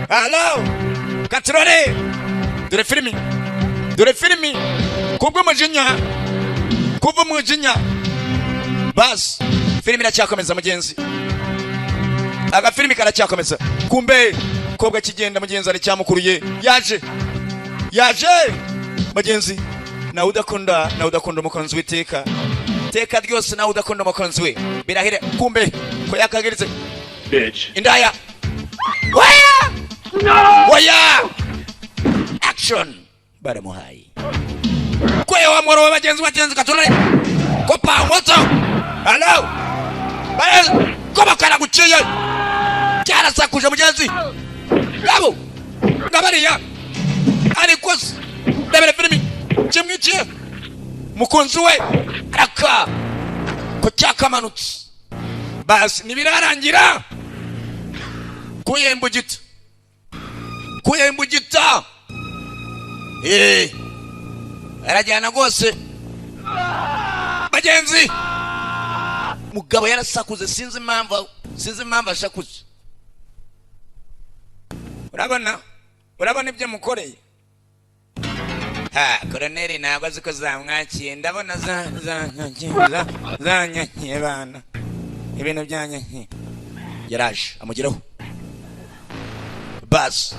halo katrore dore filimi kubwo umujinya bas filimi iracyakomeza mugenzi, aga filimi karacyakomeza. Kumbe kobwa kigenda mugenzi ari cyamukuruye yaje bagenzi. Na udakunda umukonzi witeka teka ryose, na udakunda umukonzi we birahire. Kumbe ko yakagiritse Bitch. indaya. Waya action baramuhaye kwe wa moro bagenzi katrole kopa moto. Hello baye koma kana guciye cyara sakuje mugenzi gabo ngabariya ari kose debere filimi chimwiche mukonzi we aka ko cyakamanutse. Bas nibirarangira kuyembugita arajyana gose bagenzi. Mugabo yarasakuze sinzi impamvu ashakuze. urabona ibyo mukoreye. Ha koloneli ntabwo azi ko zamwakiye. Ndabona zanyakiye bana ibintu byanyakiye. Yaraje amugeraho bas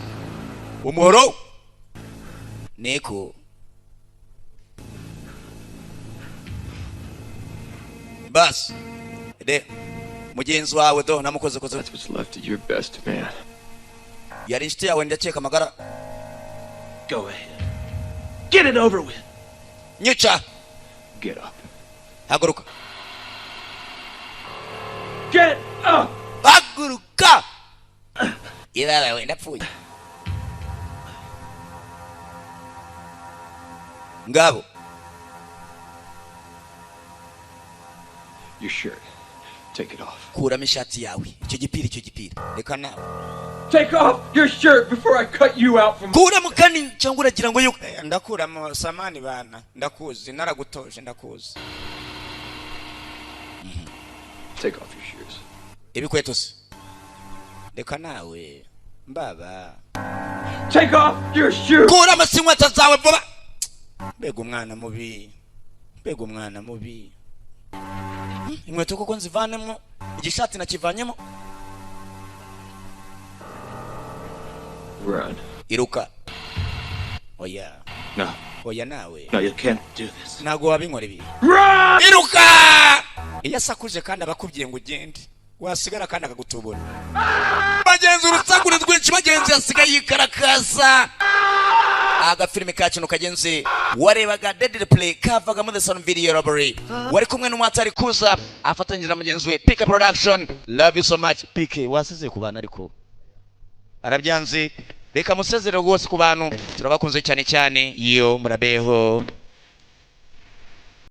umuhoro neko bas de mugenzi wawe do namukoze koze. That's what's left of your best man. Yari inshuti yawe ndakeka magara. Go ahead. Get it over with. Nyica. Get up. Haguruka. Get up. Haguruka. Ila wewe ndapfuye. Ngabo. Your shirt. Take it off. Kura mishati yawe. Icyo gipira. Reka nawe. Take off your shirt before I cut you out from. Kura mukani cyangwa uragira ngo yuko ndakura mu samani bana. Ndakuzi naragutoje ndakuzi. Take off your shoes. Ibikweto se. Reka nawe. Mbaba. Take off your shoes. Kura amasinkweto zawe vuba. Mbega umwana mubi. Inkweto koko nzivanemo, igishati nakivanyemo. Run. Iruka. Oya. No. Oya nawe. No, you can't do this. Nago wabinkora ibi. Run! Iruka! iyo asakuje kandi abakubwiye ngo ugende wasigara kandi akagutubura bagenzi urusaku ni rwinshi bagenzi yasigaye yikarakaza agafilime ka kino kagenzi warebaga Deadly Play kavaga muri The Sun Video Robbery wari kumwe n'umwatari kuza afatanyije mugenzi we PK Production. Love you so much PK. Wasize ku bana ariko arabyanze reka musezere rwose ku bantu turabakunze cyane cyane iyo murabeho.